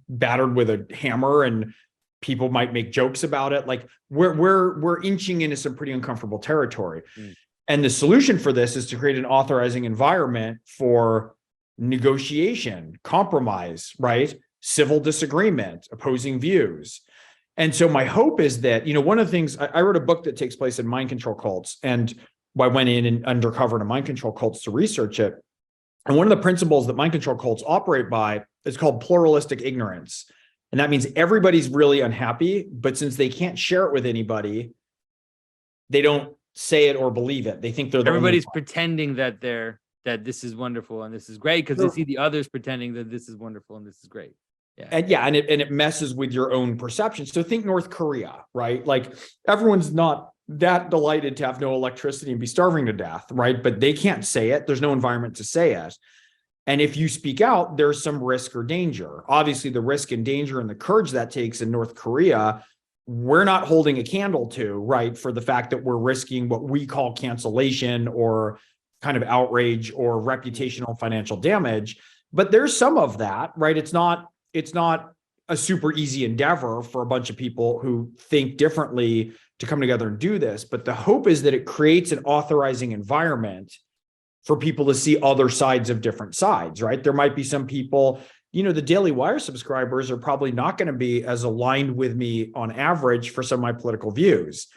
battered with a hammer, and people might make jokes about it. Like we're inching into some pretty uncomfortable territory. And the solution for this is to create an authorizing environment for negotiation, compromise, right? Civil disagreement, opposing views. And so my hope is that, one of the things, I wrote a book that takes place in mind control cults, and I went in and undercover to mind control cults to research it. And one of the principles that mind control cults operate by is called pluralistic ignorance. And that means everybody's really unhappy, but since they can't share it with anybody, they don't say it or believe it. They think they're everybody's pretending that this is wonderful and this is great because they see the others pretending that this is wonderful and this is great. Yeah. And it messes with your own perception. So think North Korea, right? Like everyone's not that delighted to have no electricity and be starving to death, right? But they can't say it. There's no environment to say it. And if you speak out, there's some risk or danger. Obviously, the risk and danger and the courage that takes in North Korea, we're not holding a candle to, right? For the fact that we're risking what we call cancellation or kind of outrage or reputational financial damage. But there's some of that, right? It's not a super easy endeavor for a bunch of people who think differently to come together and do this. But the hope is that it creates an authorizing environment for people to see other sides of different sides, right? There might be some people, the Daily Wire subscribers are probably not going to be as aligned with me on average for some of my political views.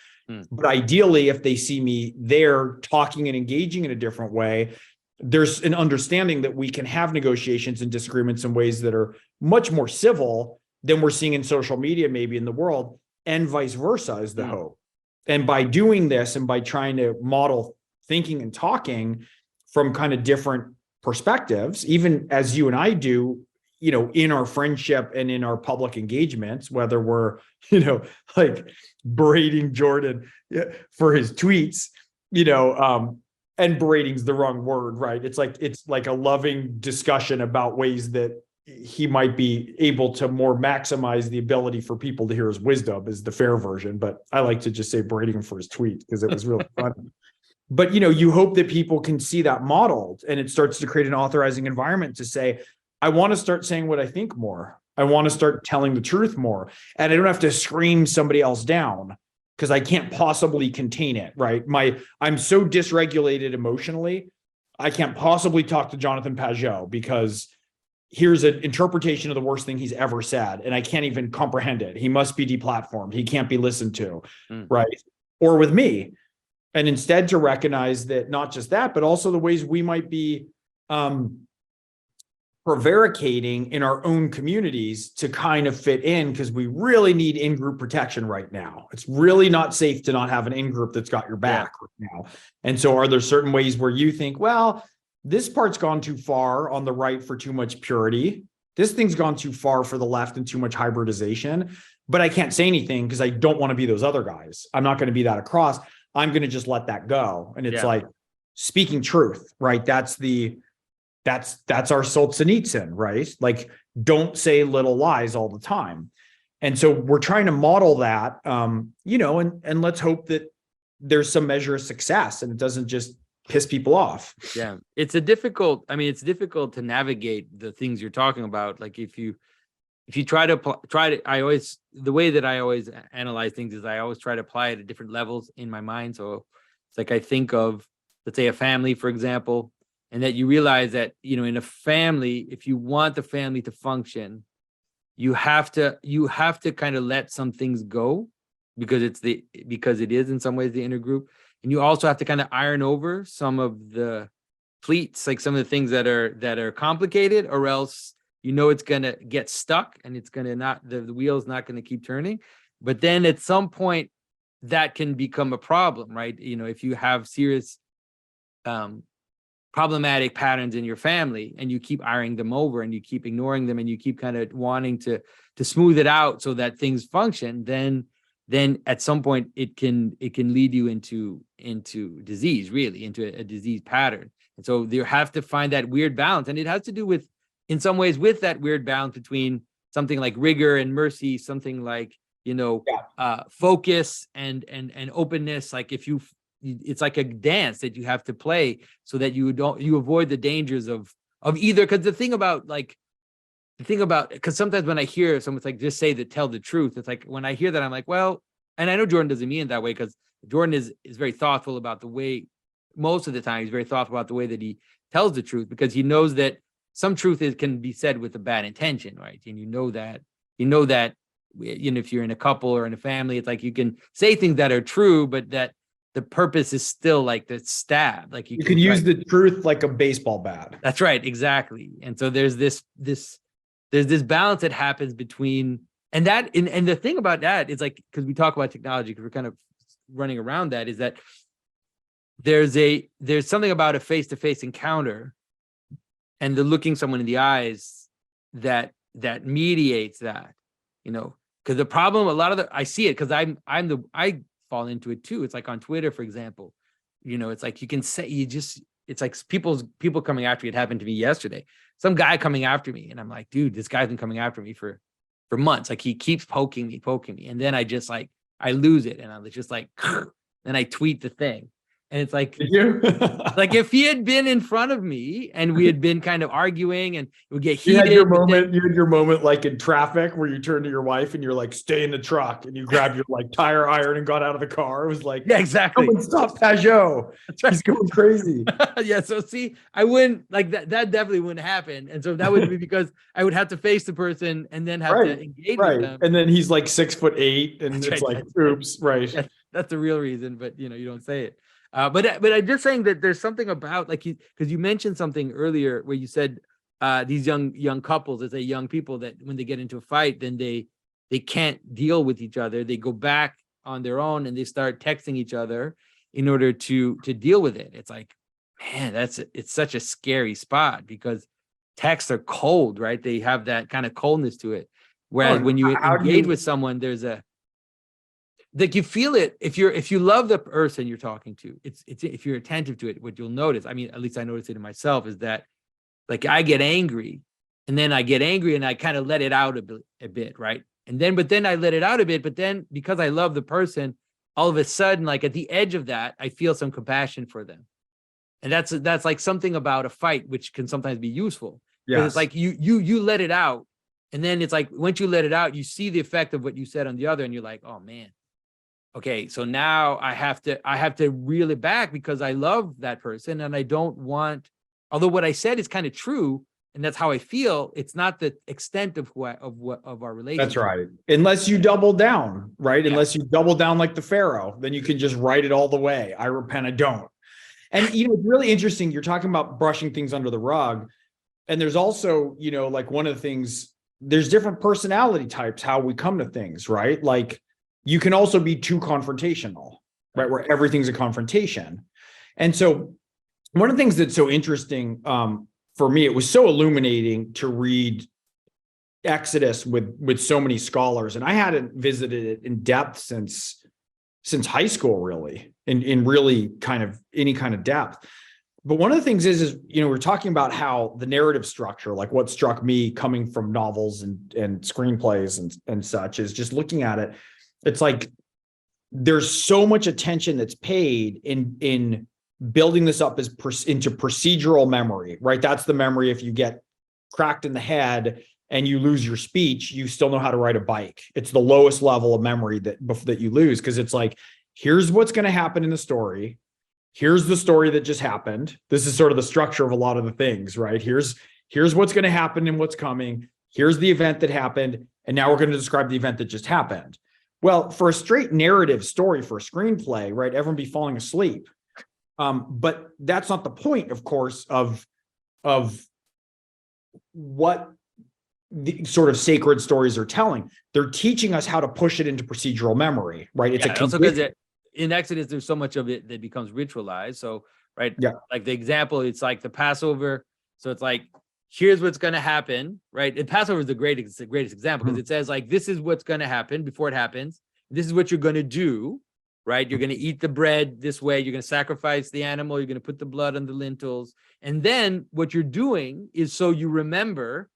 But ideally, if they see me there talking and engaging in a different way, there's an understanding that we can have negotiations and disagreements in ways that are much more civil than we're seeing in social media, maybe in the world, and vice versa is the hope. And by doing this and by trying to model thinking and talking from kind of different perspectives, even as you and I do, in our friendship and in our public engagements, whether we're, like berating Jordan for his tweets, and berating's the wrong word, right? It's like a loving discussion about ways that he might be able to more maximize the ability for people to hear his wisdom is the fair version. But I like to just say berating him for his tweet because it was really funny. But, you hope that people can see that modeled, and it starts to create an authorizing environment to say, I want to start saying what I think more. I want to start telling the truth more. And I don't have to scream somebody else down because I can't possibly contain it, right? I'm so dysregulated emotionally. I can't possibly talk to Jonathan Pajot because here's an interpretation of the worst thing he's ever said, and I can't even comprehend it. He must be deplatformed. He can't be listened to, right? Or with me. And instead to recognize that not just that, but also the ways we might be prevaricating in our own communities to kind of fit in, because we really need in-group protection right now. It's really not safe to not have an in-group that's got your back right now. And so are there certain ways where you think, well, this part's gone too far on the right for too much purity. This thing's gone too far for the left and too much hybridization, but I can't say anything because I don't want to be those other guys. I'm not going to be that across. I'm going to just let that go. And it's like speaking truth, right? That's our Solzhenitsyn, right? Like, don't say little lies all the time. And so we're trying to model that, and let's hope that there's some measure of success and it doesn't just piss people off. Yeah. It's difficult to navigate the things you're talking about. Like if you the way that I always analyze things is I always try to apply it at different levels in my mind. So it's like I think of, let's say, a family, for example, and that you realize that, in a family, if you want the family to function, you have to kind of let some things go because it is in some ways the inner group. And you also have to kind of iron over some of the pleats, like some of the things that are complicated, or else it's going to get stuck and it's going to the wheel's not going to keep turning. But then at some point that can become a problem, right? If you have serious problematic patterns in your family and you keep ironing them over and you keep ignoring them and you keep kind of wanting to smooth it out so that things function, then at some point it can lead you into disease, really, into a disease pattern. And so you have to find that weird balance. And it has to do with, in some ways, with that weird balance between something like rigor and mercy, something like, focus and openness. Like it's like a dance that you have to play so that you avoid the dangers of either. Because because sometimes when I hear someone's like, just tell the truth, it's like, when I hear that, I'm like, well, and I know Jordan doesn't mean it that way, because Jordan is very thoughtful about the way, most of the time, he's very thoughtful about the way that he tells the truth, because he knows that some truth can be said with a bad intention, right? And that, if you're in a couple or in a family, it's like you can say things that are true, but that the purpose is still like the stab. Like you can use the truth like a baseball bat. That's right, exactly. And so there's this balance that happens between, and the thing about that is, like, because we talk about technology, because we're kind of running around that, is that there's something about a face-to-face encounter and the looking someone in the eyes that mediates that, because the problem, I see it because I fall into it too. It's like on Twitter, for example, it's like you can say, it's like people coming after you. It happened to me yesterday. Some guy coming after me, and I'm like, dude, this guy's been coming after me for months. Like, he keeps poking me. And then I just like, I lose it. And I'm just like, and I tweet the thing. And it's like, like if he had been in front of me and we had been kind of arguing and it would get heated. You had your moment like in traffic where you turn to your wife and you're like, stay in the truck, and you grab your like tire iron and got out of the car. It was like, yeah, exactly. Someone stop Pajot. He's going crazy. Yeah. So see, I wouldn't like that. That definitely wouldn't happen. And so that would be because I would have to face the person and then have to engage with them. And then he's like 6'8" and That's it's right. like, oops, right. That's the real reason, but you don't say it. But I'm just saying that there's something about, like, because you mentioned something earlier where you said these young couples, let's say young people, that when they get into a fight, then they can't deal with each other. They go back on their own and they start texting each other in order to deal with it. It's like, man, it's such a scary spot, because texts are cold, right? They have that kind of coldness to it. Whereas when you engage with someone, there's like you feel it if you love the person you're talking to. It's if you're attentive to it, what you'll notice, I mean, at least I notice it in myself, is that like I get angry, and then I get angry and I kind of let it out a bit, right? But then I let it out a bit, but then because I love the person, all of a sudden, like at the edge of that, I feel some compassion for them. And that's like something about a fight, which can sometimes be useful. Yeah, it's like you let it out, and then it's like once you let it out, you see the effect of what you said on the other, and you're like, oh man, okay, so now I have to reel it back because I love that person, and I don't want, although what I said is kind of true, and that's how I feel, it's not the extent of our relationship. That's right. Unless you double down, right? Yeah. Unless you double down like the Pharaoh, then you can just write it all the way. I repent, I don't. And, you know, it's really interesting. You're talking about brushing things under the rug. And there's also, you know, like one of the things, there's different personality types, how we come to things, right? Like you can also be too confrontational, right? Where everything's a confrontation. And so one of the things that's so interesting, for me, it was so illuminating to read Exodus with so many scholars, and I hadn't visited it in depth since high school, really, in really kind of any kind of depth. But one of the things is, you know, we're talking about how the narrative structure, like what struck me coming from novels and screenplays and such, is just looking at it. It's like there's so much attention that's paid in building this up into procedural memory, right? That's the memory. If you get cracked in the head and you lose your speech, you still know how to ride a bike. It's the lowest level of memory that you lose, because it's like, here's what's going to happen in the story. Here's the story that just happened. This is sort of the structure of a lot of the things, right? Here's what's going to happen and what's coming. Here's the event that happened. And now we're going to describe the event that just happened. Well, for a straight narrative story, for a screenplay, right? Everyone be falling asleep. But that's not the point, of course, of what the sort of sacred stories are telling. They're teaching us how to push it into procedural memory, right? It's also because in Exodus, there's so much of it that becomes ritualized. So, right, yeah, like the example, it's like the Passover. So it's like, here's what's going to happen, right? And Passover is the greatest example, because it says like, this is what's going to happen before it happens. This is what you're going to do. Right? You're going to eat the bread this way. You're going to sacrifice the animal. You're going to put the blood on the lintels. And then what you're doing is so you remember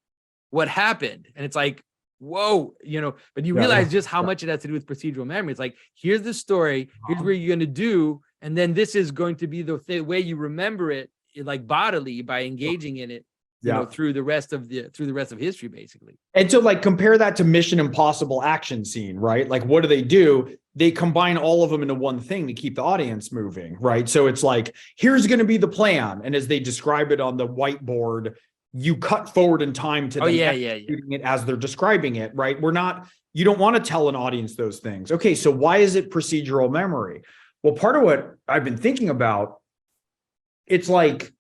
what happened. And it's like, whoa, you know, but you realize just how much it has to do with procedural memory. It's like, here's the story. Here's what you're going to do. And then this is going to be the way you remember it, like bodily, by engaging in it. You know, through the rest of history, basically. And so like compare that to Mission Impossible action scene, right? Like what do? They combine all of them into one thing to keep the audience moving, right? So it's like, here's going to be the plan. And as they describe it on the whiteboard, you cut forward in time to executing it as they're describing it, right? You don't want to tell an audience those things. Okay, so why is it procedural memory? Well, part of what I've been thinking about, it's like,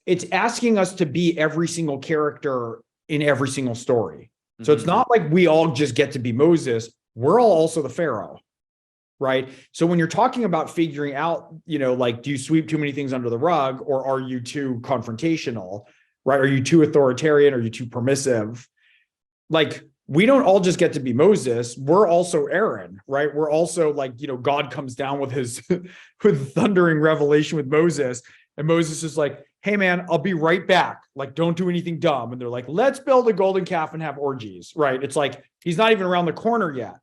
it's asking us to be every single character in every single story. So it's not like we all just get to be Moses. We're all also the Pharaoh, right? So when you're talking about figuring out, you know, like, do you sweep too many things under the rug, or are you too confrontational, right? Are you too authoritarian? Are you too permissive? Like, we don't all just get to be Moses. We're also Aaron, right? We're also like, you know, God comes down with his with thundering revelation with Moses, and Moses is like, hey man, I'll be right back. Like, don't do anything dumb. And they're like, let's build a golden calf and have orgies, right? It's like, he's not even around the corner yet.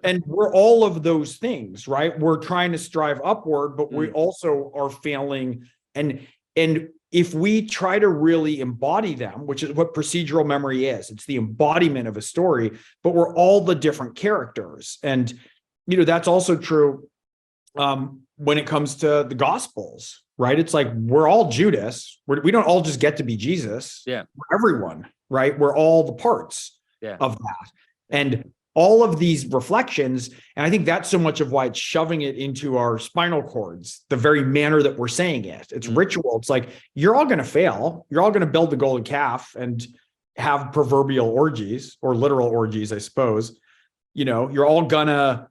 And we're all of those things, right? We're trying to strive upward, but we also are failing. And if we try to really embody them, which is what procedural memory is, it's the embodiment of a story, but we're all the different characters. And, you know, that's also true when it comes to the Gospels, right? It's like, we're all Judas. We don't all just get to be Jesus. Yeah. We're everyone, right? We're all the parts of that. And all of these reflections, and I think that's so much of why it's shoving it into our spinal cords, the very manner that we're saying it. It's ritual. It's like, you're all going to fail. You're all going to build the golden calf and have proverbial orgies, or literal orgies, I suppose. You know, you're all gonna,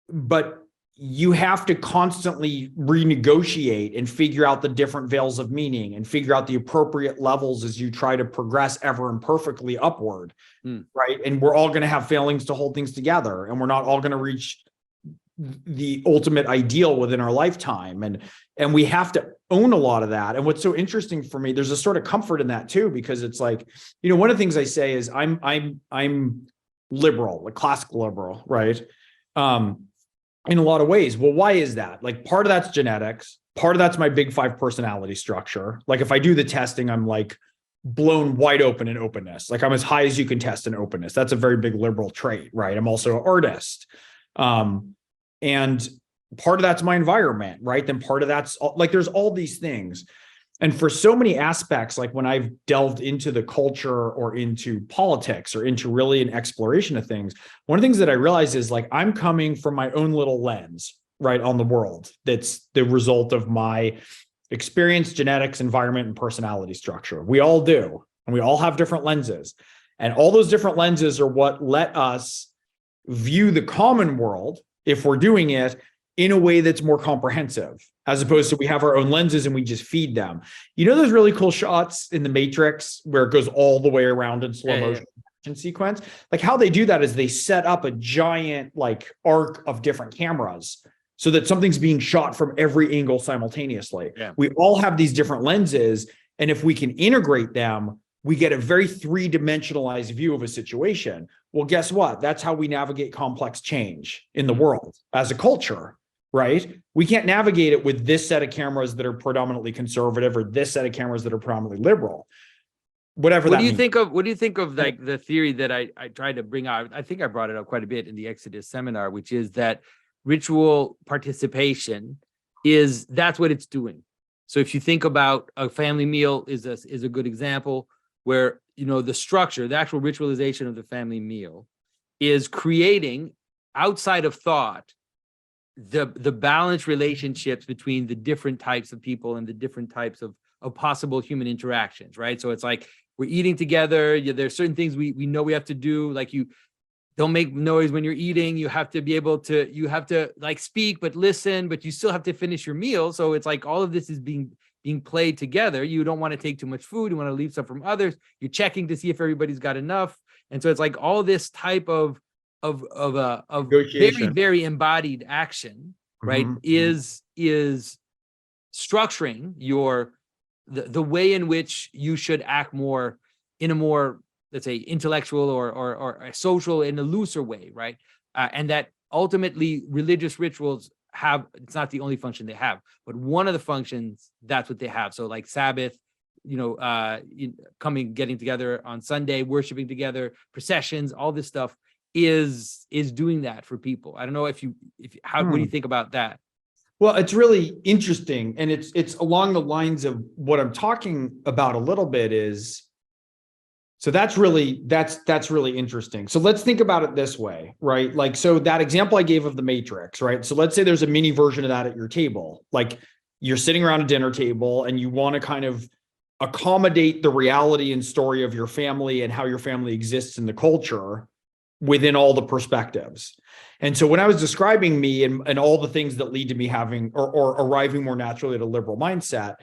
but you have to constantly renegotiate and figure out the different veils of meaning and figure out the appropriate levels as you try to progress ever imperfectly upward, right? And we're all going to have failings to hold things together, and we're not all going to reach the ultimate ideal within our lifetime. And we have to own a lot of that. And what's so interesting for me, there's a sort of comfort in that too, because it's like, one of the things I say is I'm liberal, like classical liberal, right? In a lot of ways. Well, why is that? Like part of that's genetics. Part of that's my big five personality structure. Like if I do the testing, I'm like blown wide open in openness. Like I'm as high as you can test in openness. That's a very big liberal trait, right? I'm also an artist. And part of that's my environment, right? Then part of that's like, there's all these things. And for so many aspects, like when I've delved into the culture or into politics or into really an exploration of things, one of the things that I realize is like, I'm coming from my own little lens, right, on the world. That's the result of my experience, genetics, environment, and personality structure. We all do. And we all have different lenses. And all those different lenses are what let us view the common world, if we're doing it, in a way that's more comprehensive, as opposed to we have our own lenses and we just feed them. Those really cool shots in the Matrix where it goes all the way around in slow motion action sequence? Like how they do that is they set up a giant like arc of different cameras so that something's being shot from every angle simultaneously. Yeah. We all have these different lenses. And if we can integrate them, we get a very three-dimensionalized view of a situation. Well, guess what? That's how we navigate complex change in the world as a culture. Right? We can't navigate it with this set of cameras that are predominantly conservative or this set of cameras that are predominantly liberal. Whatever that means. What do you think of like the theory that I tried to bring out? I think I brought it up quite a bit in the Exodus seminar, which is that ritual participation that's what it's doing. So if you think about a family meal is a good example where, the structure, the actual ritualization of the family meal is creating outside of thought the balanced relationships between the different types of people and the different types of possible human interactions, right? So it's like we're eating together. There's certain things we know we have to do, like you don't make noise when you're eating. You have to be able to like speak, but listen, but you still have to finish your meal. So it's like all of this is being played together. You don't want to take too much food. You want to leave some from others. You're checking to see if everybody's got enough. And so it's like all this type of very, very embodied action, right? Mm-hmm. is structuring the way in which you should act more in a more, let's say, intellectual or a social in a looser way, right? And that ultimately religious rituals it's not the only function they have, but one of the functions, that's what they have. So like Sabbath, getting together on Sunday, worshiping together, processions, all this stuff is doing that for people. I don't know what do you think about that? Well, it's really interesting. And it's along the lines of what I'm talking about a little bit is, so that's really interesting. So let's think about it this way, right? Like, so that example I gave of the Matrix, right? So let's say there's a mini version of that at your table. Like you're sitting around a dinner table and you want to kind of accommodate the reality and story of your family and how your family exists in the culture within all the perspectives. And so when I was describing me and all the things that lead to me having or arriving more naturally at a liberal mindset,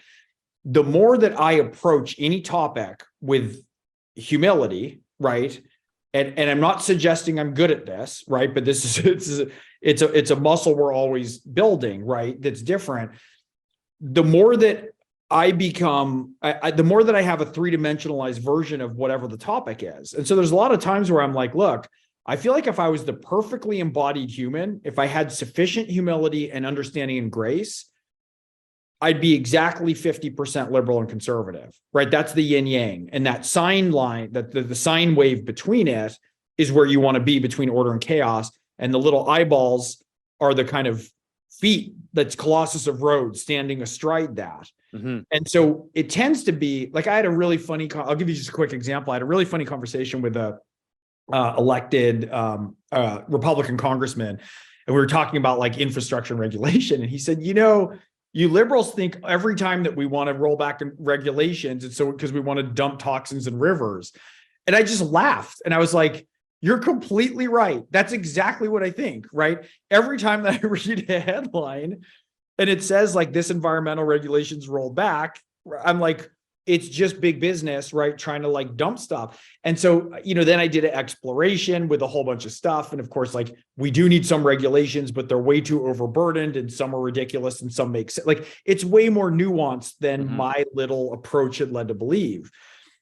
the more that I approach any topic with humility, right? And I'm not suggesting I'm good at this, right? But it's a muscle we're always building, right? That's different. The more that I become, the more that I have a three-dimensionalized version of whatever the topic is. And so there's a lot of times where I'm like, look, I feel like if I was the perfectly embodied human, if I had sufficient humility and understanding and grace, I'd be exactly 50% liberal and conservative, right? That's the yin yang. And that sine line, that the sine wave between it is where you want to be between order and chaos. And the little eyeballs are the kind of feet that's Colossus of Rhodes standing astride that. Mm-hmm. And so it tends to be like, I had a really funny, I'll give you just a quick example. I had a really funny conversation with a elected Republican congressman, and we were talking about like infrastructure and regulation. And he said, you liberals think every time that we want to roll back regulations, it's so because we want to dump toxins in rivers. And I just laughed. And I was like, you're completely right. That's exactly what I think, right? Every time that I read a headline and it says like this environmental regulations rolled back, I'm like, it's just big business, right? Trying to like dump stuff. And so, then I did an exploration with a whole bunch of stuff. And of course, like we do need some regulations, but they're way too overburdened and some are ridiculous and some make sense. Like it's way more nuanced than my little approach had led to believe.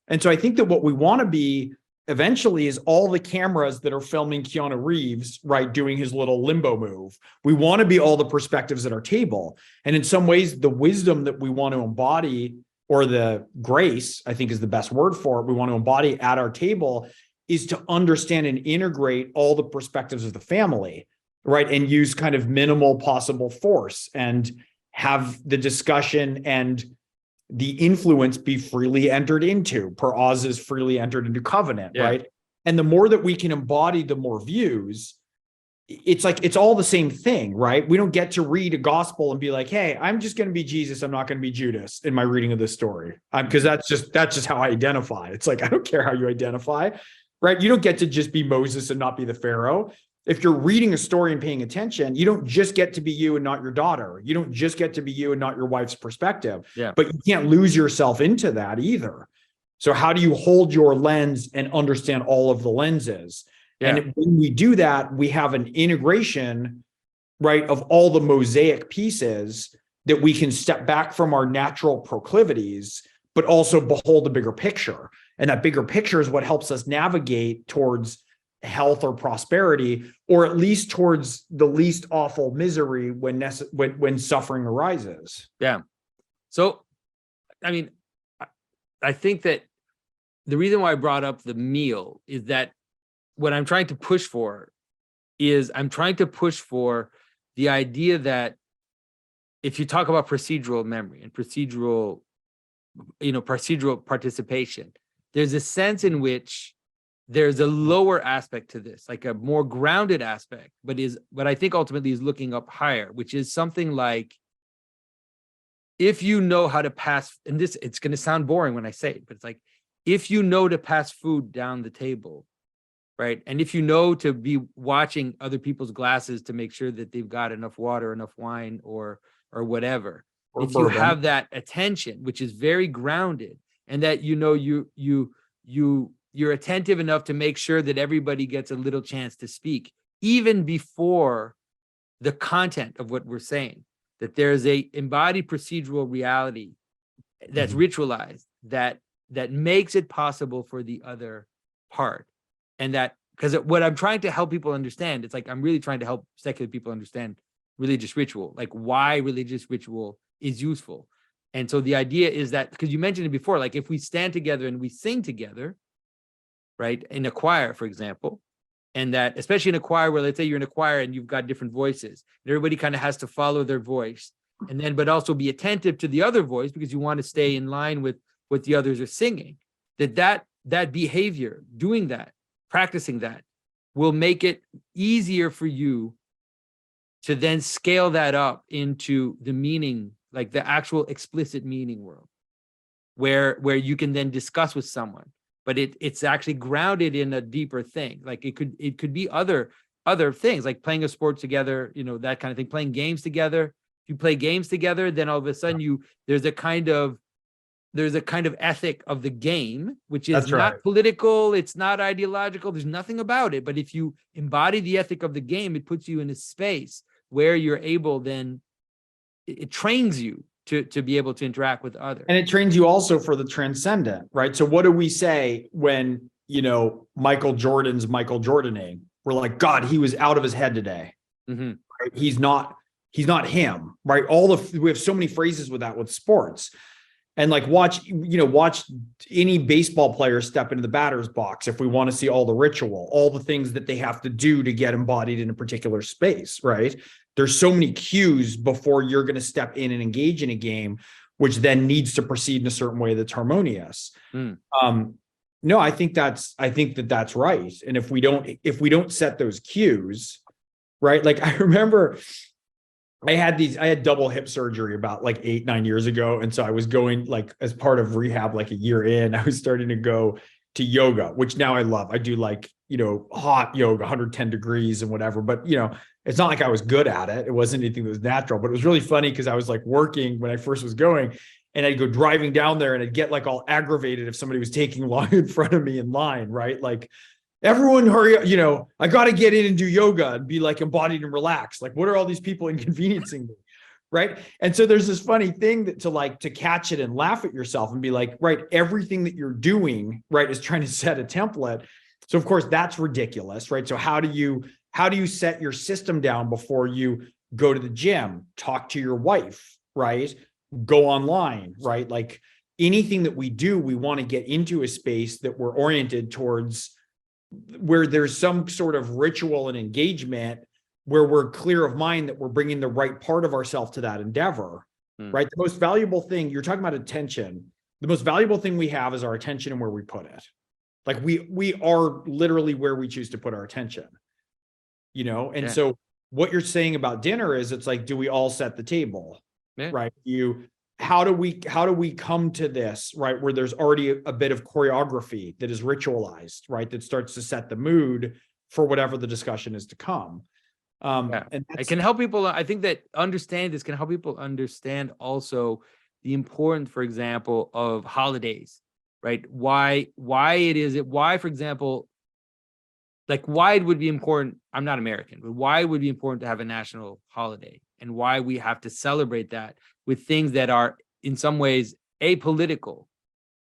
And so I think that what we want to be eventually is all the cameras that are filming Keanu Reeves, right, doing his little limbo move. We want to be all the perspectives at our table. And in some ways, the wisdom that we want to embody, or the grace, I think is the best word for it, we want to embody at our table, is to understand and integrate all the perspectives of the family, right? And use kind of minimal possible force and have the discussion and the influence be freely entered into, per Oz's freely entered into covenant, right? And the more that we can embody, the more views. It's like, it's all the same thing, right? We don't get to read a gospel and be like, hey, I'm just going to be Jesus. I'm not going to be Judas in my reading of this story. Because that's just how I identify. It's like, I don't care how you identify, right? You don't get to just be Moses and not be the Pharaoh. If you're reading a story and paying attention, you don't just get to be you and not your daughter. You don't just get to be you and not your wife's perspective. But you can't lose yourself into that either. So how do you hold your lens and understand all of the lenses? And when we do that, we have an integration, right, of all the mosaic pieces that we can step back from our natural proclivities, but also behold the bigger picture. And that bigger picture is what helps us navigate towards health or prosperity, or at least towards the least awful misery when suffering arises. So, I mean, I think that the reason why I brought up the meal is that what I'm trying to push for is I'm trying to push for the idea that if you talk about procedural memory and procedural participation, there's a sense in which there's a lower aspect to this, like a more grounded aspect, but I think ultimately is looking up higher, which is something like, if you know how to pass, and this, it's going to sound boring when I say it, but it's like, if you know to pass food down the table, right? And if you know to be watching other people's glasses to make sure that they've got enough water, enough wine, or whatever, or if bourbon. You have that attention, which is very grounded, and that you're attentive enough to make sure that everybody gets a little chance to speak, even before the content of what we're saying, that there's a embodied procedural reality that's ritualized, that makes it possible for the other part. And that, because what I'm trying to help people understand, it's like, I'm really trying to help secular people understand religious ritual, like why religious ritual is useful. And so the idea is that, because you mentioned it before, like if we stand together and we sing together, right, in a choir, for example, and that, especially in a choir where, let's say you're in a choir and you've got different voices, and everybody kind of has to follow their voice, and then, but also be attentive to the other voice because you want to stay in line with what the others are singing, that behavior, doing that, practicing that, will make it easier for you to then scale that up into the meaning, like the actual explicit meaning world, where you can then discuss with someone, but it's actually grounded in a deeper thing. Like it could be other things, like playing a sport together, that kind of thing, playing games together. If you play games together, then all of a sudden there's a kind of ethic of the game, which is not political, it's not ideological, there's nothing about it. But if you embody the ethic of the game, it puts you in a space where you're able, then it trains you to be able to interact with others. And it trains you also for the transcendent, right? So what do we say when, Michael Jordan's Michael Jordaning? We're like, God, he was out of his head today. Right? He's not him, right? We have so many phrases with that with sports. And like watch any baseball player step into the batter's box if we want to see all the ritual, all the things that they have to do to get embodied in a particular space, right? There's so many cues before you're going to step in and engage in a game, which then needs to proceed in a certain way that's harmonious. No, I think that's right. And if we don't set those cues, right? Like I remember I had double hip surgery about like 8-9 years ago. And so I was going, like, as part of rehab, like a year in, I was starting to go to yoga, which now I love. I do like, hot yoga, 110 degrees and whatever, but it's not like I was good at it. It wasn't anything that was natural, but it was really funny because I was like working when I first was going, and I'd go driving down there and I'd get like all aggravated if somebody was taking long in front of me in line, right? Like, everyone hurry up, I got to get in and do yoga and be like embodied and relaxed. Like, what are all these people inconveniencing me? Right. And so there's this funny thing that to catch it and laugh at yourself and be like, right, everything that you're doing, right, is trying to set a template. So of course that's ridiculous, right? So how do you set your system down before you go to the gym, talk to your wife, right? Go online, right? Like anything that we do, we want to get into a space that we're oriented towards where there's some sort of ritual and engagement where we're clear of mind that we're bringing the right part of ourselves to that endeavor, right? The most valuable thing, you're talking about attention. The most valuable thing we have is our attention and where we put it. Like we are literally where we choose to put our attention, And so what you're saying about dinner is it's like, do we all set the table, right? How do we come to this, right? Where there's already a bit of choreography that is ritualized, right? That starts to set the mood for whatever the discussion is to come. And it can help people. I think that understanding this can help people understand also the importance, for example, of holidays, right? Why, for example, like why it would be important. I'm not American, but why it would be important to have a national holiday and why we have to celebrate that with things that are in some ways apolitical,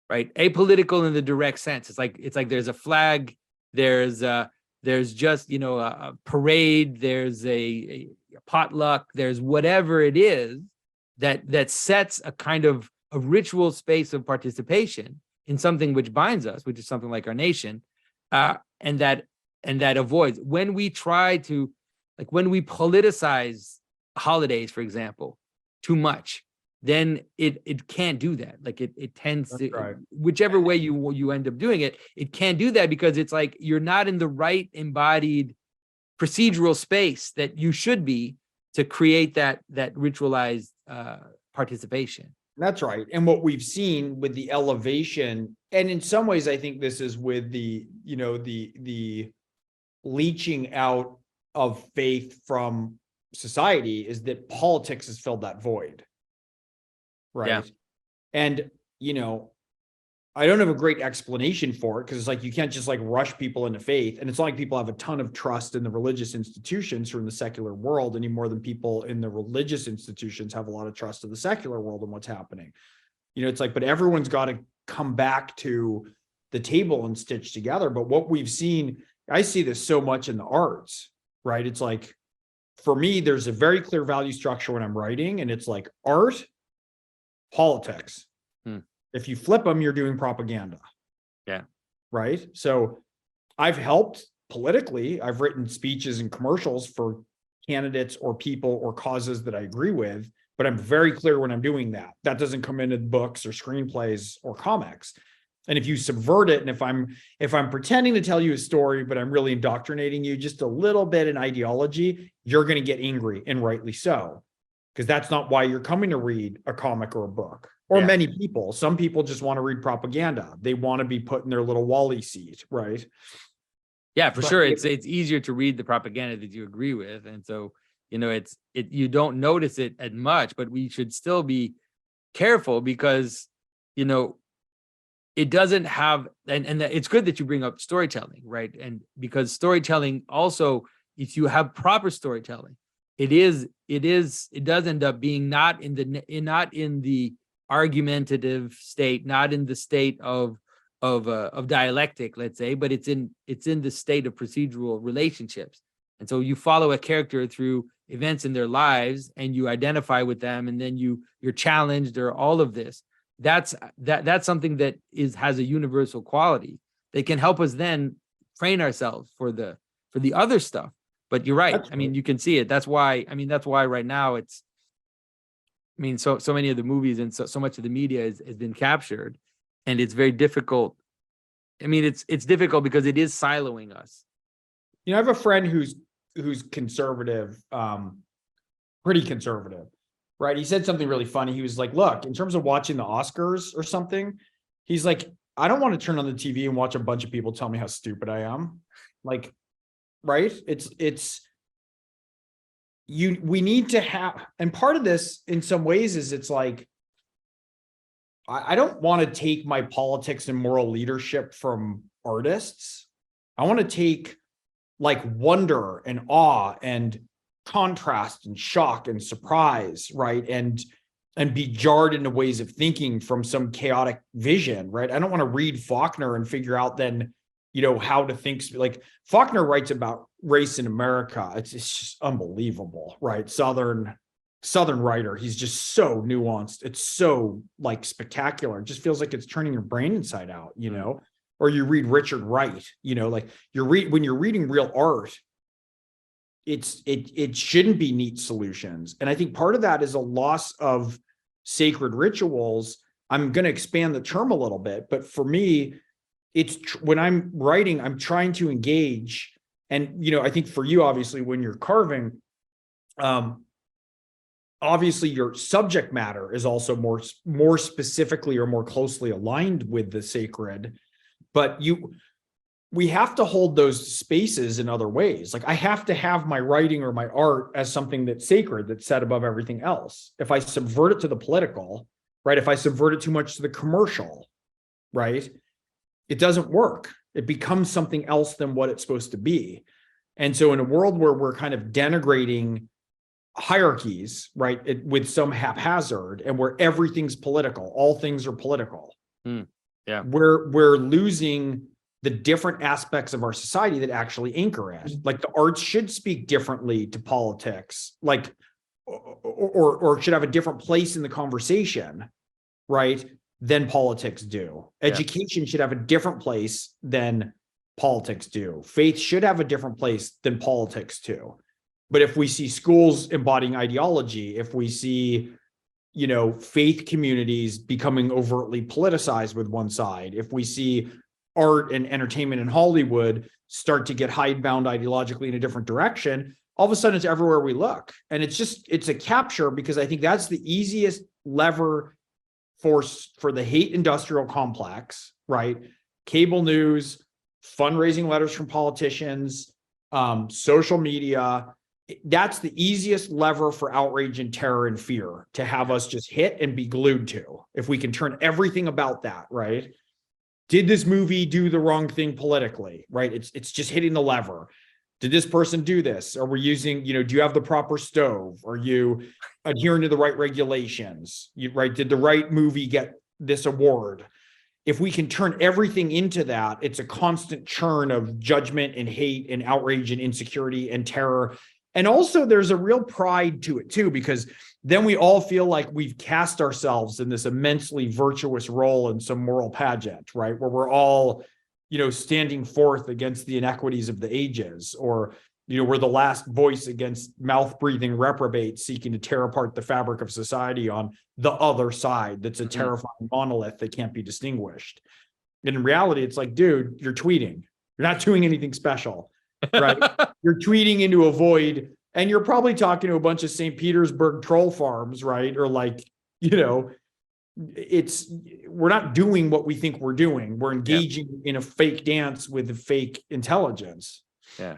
right? Apolitical in the direct sense. It's like there's a flag, there's just, a parade, there's a potluck, there's whatever it is that sets a kind of a ritual space of participation in something which binds us, which is something like our nation, and that avoids when we try to, like when we politicize holidays, for example, too much, then it can't do that. Like it tends to, right. Whichever way you end up doing it, it can't do that because it's like you're not in the right embodied procedural space that you should be to create that ritualized participation. That's right. And what we've seen with the elevation, and in some ways, I think this is with the leaching out of faith from society, is that politics has filled that void. Right. Yeah. And, I don't have a great explanation for it because it's like you can't just like rush people into faith. And it's not like people have a ton of trust in the religious institutions or in the secular world any more than people in the religious institutions have a lot of trust in the secular world and what's happening. It's like, but everyone's got to come back to the table and stitch together. But what we've seen, I see this so much in the arts, right? It's like, for me, there's a very clear value structure when I'm writing, and it's like art, politics. If you flip them, you're doing propaganda. Yeah. Right. So I've helped politically. I've written speeches and commercials for candidates or people or causes that I agree with, but I'm very clear when I'm doing that. That doesn't come into books or screenplays or comics. And if you subvert it, and if I'm pretending to tell you a story, but I'm really indoctrinating you just a little bit in ideology, you're going to get angry, and rightly so, because that's not why you're coming to read a comic or a book. Or many people. Some people just want to read propaganda. They want to be put in their little Wall-E seat, right? Yeah, for sure. It's easier to read the propaganda that you agree with, and so you don't notice it as much. But we should still be careful because it doesn't have, and it's good that you bring up storytelling, right? And because storytelling also, if you have proper storytelling, it does end up being not in the argumentative state, not in the state of dialectic, let's say, but it's in the state of procedural relationships. And so you follow a character through events in their lives and you identify with them, and then you're challenged, or all of this. That's something that has a universal quality that can help us then train ourselves for the other stuff. But you're right. I mean, you can see it. That's why right now so many of the movies and so much of the media has been captured, and it's very difficult. I mean, it's difficult because it is siloing us. I have a friend who's conservative, pretty conservative, right? He said something really funny. He was like, look, in terms of watching the Oscars or something, he's like, I don't want to turn on the TV and watch a bunch of people tell me how stupid I am. Like, right? We need to have, and part of this in some ways is it's like, I don't want to take my politics and moral leadership from artists. I want to take like wonder and awe and contrast and shock and surprise, right? And be jarred into ways of thinking from some chaotic vision, right? I don't want to read Faulkner and figure out then, how to think. Like Faulkner writes about race in America. It's just unbelievable, right? Southern writer. He's just so nuanced. It's so like spectacular. It just feels like it's turning your brain inside out, Or you read Richard Wright, like when you're reading real art, it shouldn't be neat solutions. And I think part of that is a loss of sacred rituals. I'm going to expand the term a little bit, but for me, when I'm writing, I'm trying to engage. And, I think for you, obviously, when you're carving, obviously your subject matter is also more specifically or more closely aligned with the sacred, but we have to hold those spaces in other ways. Like I have to have my writing or my art as something that's sacred, that's set above everything else. If I subvert it to the political, right? If I subvert it too much to the commercial, right? It doesn't work. It becomes something else than what it's supposed to be. And so in a world where we're kind of denigrating hierarchies, right, with some haphazard, and where everything's political, all things are political. Yeah, we're losing the different aspects of our society that actually anchor it. Like the arts should speak differently to politics, like or should have a different place in the conversation, right, than politics do. Education should have a different place than politics do. Faith should have a different place than politics do. But if we see schools embodying ideology, if we see, faith communities becoming overtly politicized with one side, if we see art and entertainment in Hollywood start to get hidebound ideologically in a different direction, all of a sudden it's everywhere we look. And it's a capture, because I think that's the easiest lever for the hate industrial complex, right? Cable news, fundraising letters from politicians, social media. That's the easiest lever for outrage and terror and fear to have us just hit and be glued to. If we can turn everything about that, right? Did this movie do the wrong thing politically, right? It's just hitting the lever. Did this person do this? Are we using, do you have the proper stove? Are you adhering to the right regulations? Right? Did the right movie get this award? If we can turn everything into that, it's a constant churn of judgment and hate and outrage and insecurity and terror. And also there's a real pride to it too, because then we all feel like we've cast ourselves in this immensely virtuous role in some moral pageant, right? Where we're all, standing forth against the inequities of the ages, or, we're the last voice against mouth-breathing reprobates seeking to tear apart the fabric of society on the other side. That's a terrifying monolith that can't be distinguished. And in reality, it's like, dude, you're tweeting. You're not doing anything special, right? You're tweeting into a void, and you're probably talking to a bunch of St. Petersburg troll farms, right? Or like, we're not doing what we think we're doing. We're engaging in a fake dance with a fake intelligence. Yeah.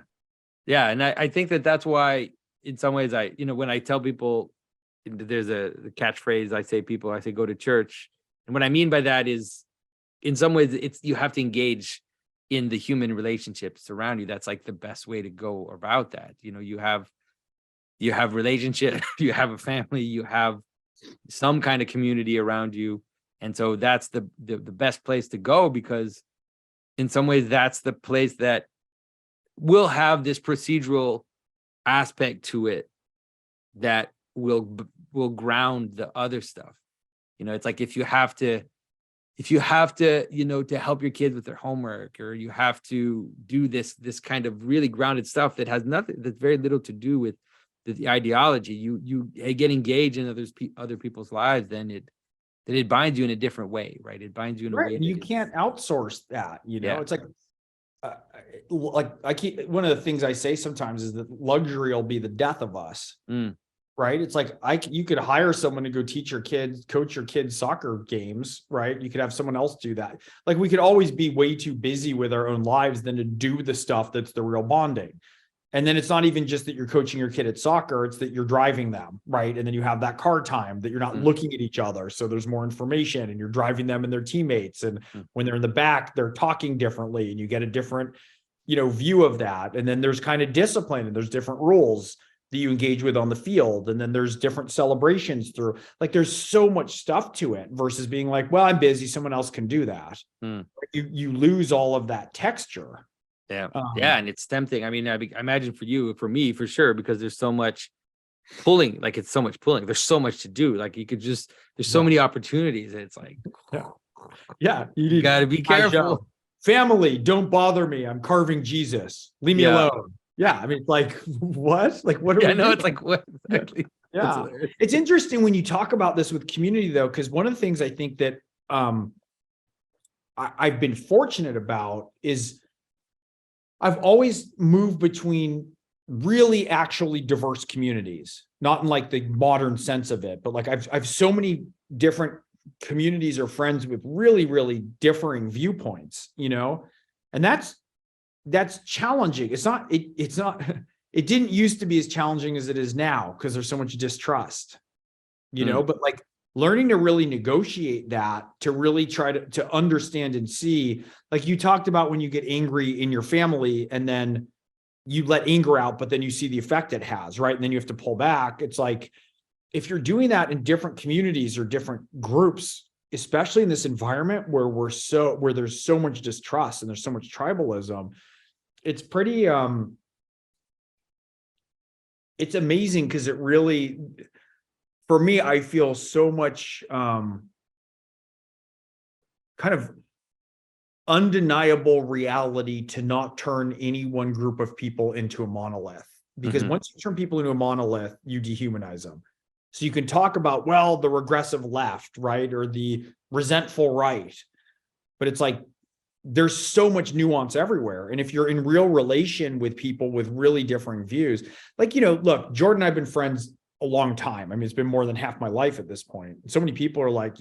Yeah. And I think that's why in some ways when I tell people, there's the catchphrase I say go to church. And what I mean by that is, in some ways you have to engage in the human relationships around you. That's like the best way to go about that. You have relationship, you have a family, you have some kind of community around you. And so that's the best place to go, because in some ways that's the place that will have this procedural aspect to it that will ground the other stuff. It's like if you have to, to help your kids with their homework, or you have to do this kind of really grounded stuff that has that's very little to do with the ideology, you get engaged in other people's lives, then it binds you in a different way, right? It binds you in a way. You can't outsource that, It's like I keep, one of the things I say sometimes is that luxury will be the death of us. Right? It's like you could hire someone to go coach your kids soccer games, right? You could have someone else do that. Like we could always be way too busy with our own lives than to do the stuff that's the real bonding. And then it's not even just that you're coaching your kid at soccer, it's that you're driving them, right? And then you have that car time that you're not looking at each other. So there's more information and you're driving them and their teammates. And when they're in the back, they're talking differently and you get a different, view of that. And then there's kind of discipline and there's different rules that you engage with on the field. And then there's different celebrations through, like, there's so much stuff to it versus being like, well, I'm busy, someone else can do that. You lose all of that texture. Yeah. And it's tempting. I mean, I imagine for me, for sure, because there's so much pulling, like it's so much pulling. There's so much to do. Like there's so many opportunities. And it's like, you got to be careful. Family, don't bother me. I'm carving Jesus. Leave me alone. Yeah. I mean, like, what? Like, what? I know. It's like, what exactly? Yeah. It's interesting when you talk about this with community, though, because one of the things I think that I've been fortunate about is I've always moved between really actually diverse communities, not in like the modern sense of it, but like I've so many different communities or friends with really, really differing viewpoints, and that's challenging. It didn't used to be as challenging as it is now because there's so much distrust, but like learning to really negotiate that, to really try to understand and see, like you talked about when you get angry in your family and then you let anger out, but then you see the effect it has, right? And then you have to pull back. It's like, if you're doing that in different communities or different groups, especially in this environment where where there's so much distrust and there's so much tribalism, it's pretty, it's amazing because it really, for me, I feel so much kind of undeniable reality to not turn any one group of people into a monolith. Because once you turn people into a monolith, you dehumanize them. So you can talk about, well, the regressive left, right? Or the resentful right. But it's like, there's so much nuance everywhere. And if you're in real relation with people with really differing views, like, look, Jordan and I have been friends a long time. I mean, it's been more than half my life at this point. So many people are like,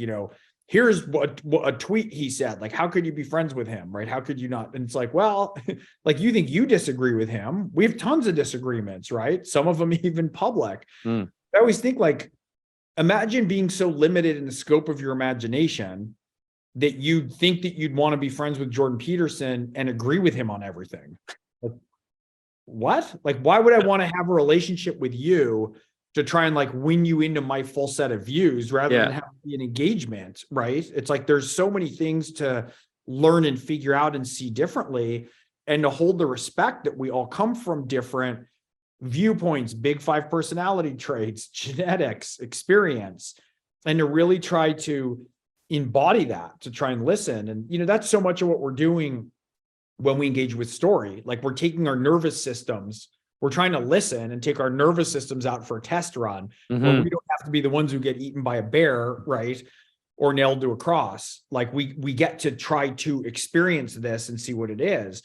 here's what a tweet he said. Like, how could you be friends with him, right? How could you not? And it's like, well, like, you think you disagree with him. We have tons of disagreements, right? Some of them even public. I always think, like, imagine being so limited in the scope of your imagination that you'd think that you'd want to be friends with Jordan Peterson and agree with him on everything. Like, what? Like, why would I want to have a relationship with you to try and like win you into my full set of views rather than have an engagement, right? It's like, there's so many things to learn and figure out and see differently, and to hold the respect that we all come from different viewpoints, big 5 personality traits, genetics, experience, and to really try to embody that, to try and listen. And, that's so much of what we're doing when we engage with story. Like, we're taking our nervous systems, we're trying to listen and take our nervous systems out for a test run where we don't have to be the ones who get eaten by a bear, right? Or nailed to a cross. Like, we get to try to experience this and see what it is.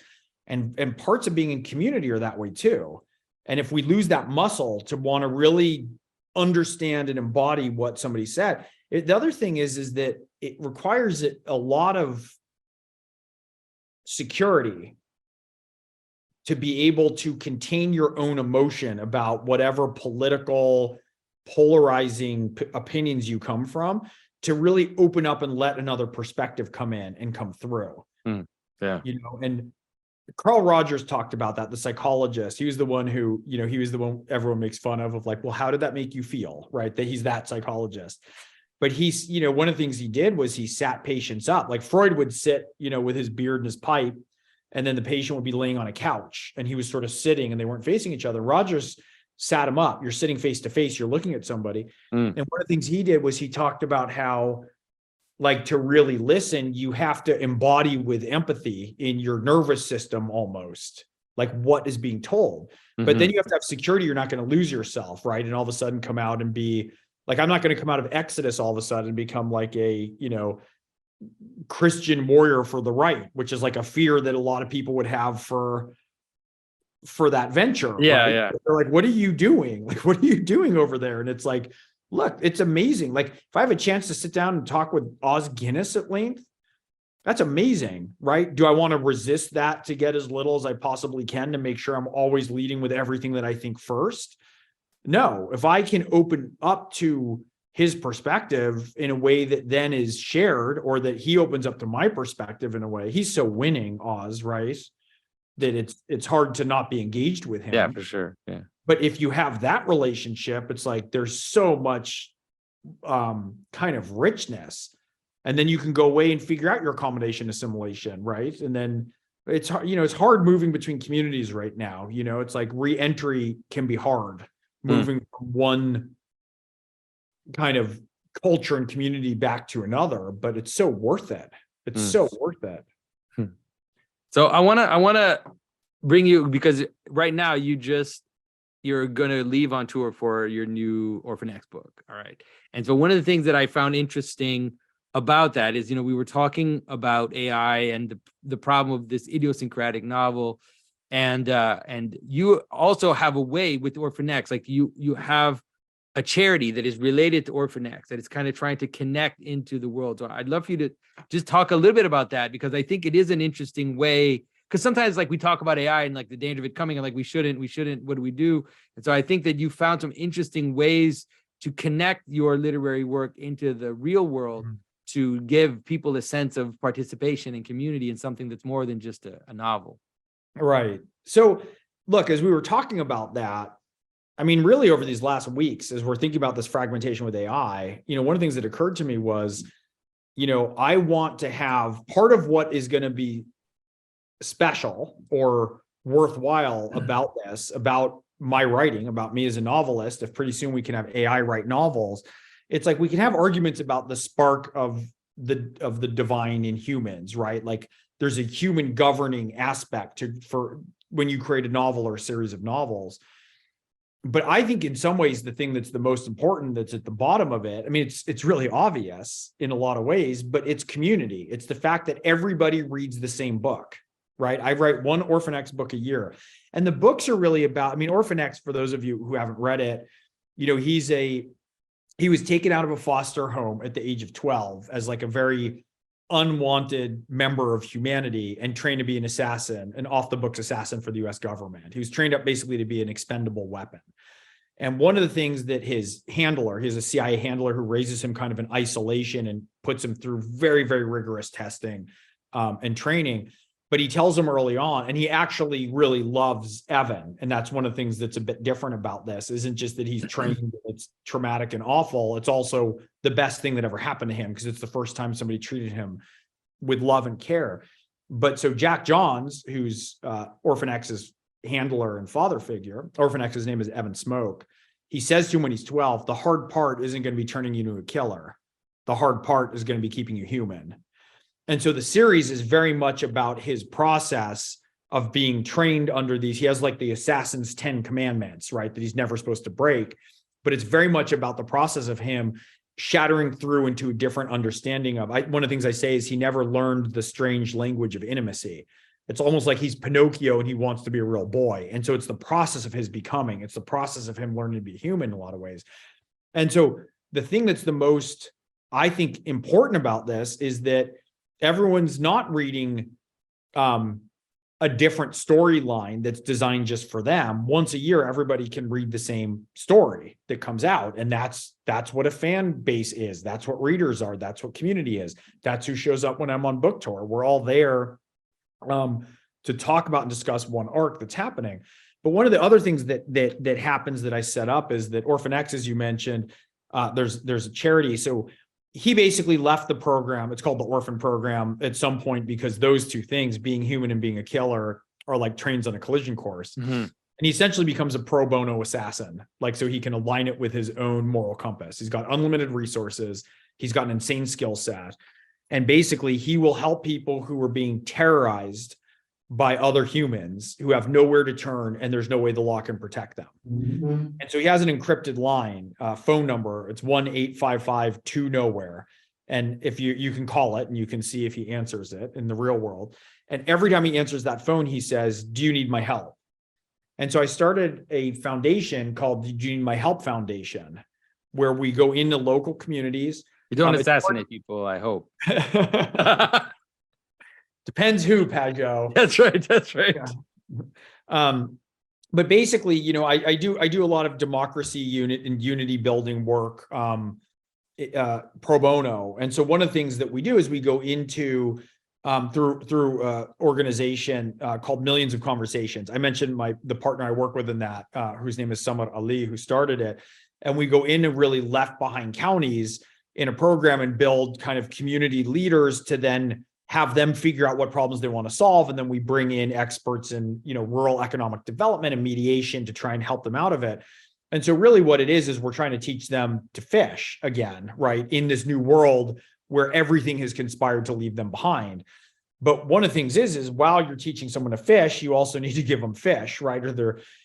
And parts of being in community are that way too. And if we lose that muscle to want to really understand and embody what somebody said, the other thing is that it requires a lot of security to be able to contain your own emotion about whatever political polarizing opinions you come from, to really open up and let another perspective come in and come through. And Carl Rogers talked about that, the psychologist. He was the one who, he was the one everyone makes fun of like, well, how did that make you feel? Right. That he's that psychologist. But he's, one of the things he did was he sat patients up. Like Freud would sit, with his beard and his pipe, and then the patient would be laying on a couch and he was sort of sitting and they weren't facing each other. Rogers sat him up. You're sitting face to face, you're looking at somebody. And one of the things he did was he talked about how, like, to really listen, you have to embody with empathy in your nervous system almost, like what is being told. But then you have to have security. You're not going to lose yourself, right? And all of a sudden come out and be like, I'm not going to come out of Exodus all of a sudden and become like a, Christian warrior for the right, which is like a fear that a lot of people would have for that venture. Right? They're like, what are you doing? Like, what are you doing over there? And it's like, look, it's amazing. Like, if I have a chance to sit down and talk with Oz Guinness at length, That's amazing, right? Do I want to resist that to get as little as I possibly can to make sure I'm always leading with everything that I think first? No, if I can open up to his perspective in a way that then is shared, or that he opens up to my perspective in a way, he's so winning, Oz, right? That it's hard to not be engaged with him. Yeah, for sure. Yeah. But if you have that relationship, it's like there's so much kind of richness. And then you can go away and figure out your accommodation assimilation, right? And then it's hard, it's hard moving between communities right now. It's like re-entry can be hard, moving from one kind of culture and community back to another, but it's so worth it. It's so worth it. So I wanna bring you, because right now you're gonna leave on tour for your new Orphan X book. All right. And so one of the things that I found interesting about that is, we were talking about AI and the problem of this idiosyncratic novel. And you also have a way with Orphan X, like you have a charity that is related to Orphan X, that is kind of trying to connect into the world. So I'd love for you to just talk a little bit about that, because I think it is an interesting way, because sometimes like we talk about AI and like the danger of it coming and like we shouldn't, what do we do? And so I think that you found some interesting ways to connect your literary work into the real world, to give people a sense of participation and community in something that's more than just a novel. Right. So look, as we were talking about that, I mean, really over these last weeks, as we're thinking about this fragmentation with AI, one of the things that occurred to me was, I want to have part of what is going to be special or worthwhile about this, about my writing, about me as a novelist. If pretty soon we can have AI write novels, it's like we can have arguments about the spark of the divine in humans, right? Like there's a human governing aspect for when you create a novel or a series of novels. But I think in some ways, the thing that's the most important, that's at the bottom of it, I mean, it's really obvious in a lot of ways, but it's community. It's the fact that everybody reads the same book, right? I write one Orphan X book a year. And the books are really about, I mean, Orphan X, for those of you who haven't read it, he was taken out of a foster home at the age of 12 as like a very unwanted member of humanity and trained to be an assassin, an off the books assassin for the US government. He was trained up basically to be an expendable weapon. And one of the things that his handler, he's a CIA handler who raises him kind of in isolation and puts him through very, very rigorous testing and training. But he tells him early on, and he actually really loves Evan. And that's one of the things that's a bit different about this. Isn't just that he's trained, it's traumatic and awful. It's also the best thing that ever happened to him, because it's the first time somebody treated him with love and care. But so Jack Johns, who's Orphan X's handler and father figure, Orphan X's name is Evan Smoke. He says to him when he's 12, the hard part isn't going to be turning you into a killer. The hard part is going to be keeping you human. And so the series is very much about his process of being trained under these. He has like the assassin's 10 commandments, right? That he's never supposed to break. But it's very much about the process of him shattering through into a different understanding of, one of the things I say is he never learned the strange language of intimacy. It's almost like he's Pinocchio and he wants to be a real boy. And so it's the process of his becoming. It's the process of him learning to be human in a lot of ways. And so the thing that's the most, I think, important about this is that everyone's not reading a different storyline that's designed just for them. Once a year, everybody can read the same story that comes out. And that's what a fan base is. That's what readers are. That's what community is. That's who shows up when I'm on book tour. We're all there to talk about and discuss one arc that's happening. But one of the other things that happens that I set up is that Orphan X, as you mentioned, there's a charity. So he basically left the program. It's called the Orphan Program at some point, because those two things, being human and being a killer, are like trains on a collision course. Mm-hmm. And he essentially becomes a pro bono assassin. Like, so he can align it with his own moral compass. He's got unlimited resources. He's got an insane skill set. And basically he will help people who are being terrorized by other humans who have nowhere to turn and there's no way the law can protect them. Mm-hmm. And so he has an encrypted line, phone number. It's 1-855-2-nowhere. And if you can call it and you can see if he answers it in the real world. And every time he answers that phone, he says, "Do you need my help?" And so I started a foundation called the Do You Need My Help Foundation, where we go into local communities. You don't assassinate people, I hope. Depends who, Pajo. That's right. That's right. Yeah. But basically, I do a lot of democracy unity building work, pro bono. And so one of the things that we do is we go into through organization called Millions of Conversations. I mentioned the partner I work with in that, whose name is Samar Ali, who started it. And we go into really left behind counties in a program and build kind of community leaders to then have them figure out what problems they want to solve. And then we bring in experts in, rural economic development and mediation to try and help them out of it. And so really what it is we're trying to teach them to fish again, right? In this new world where everything has conspired to leave them behind. But one of the things is while you're teaching someone to fish, you also need to give them fish, right?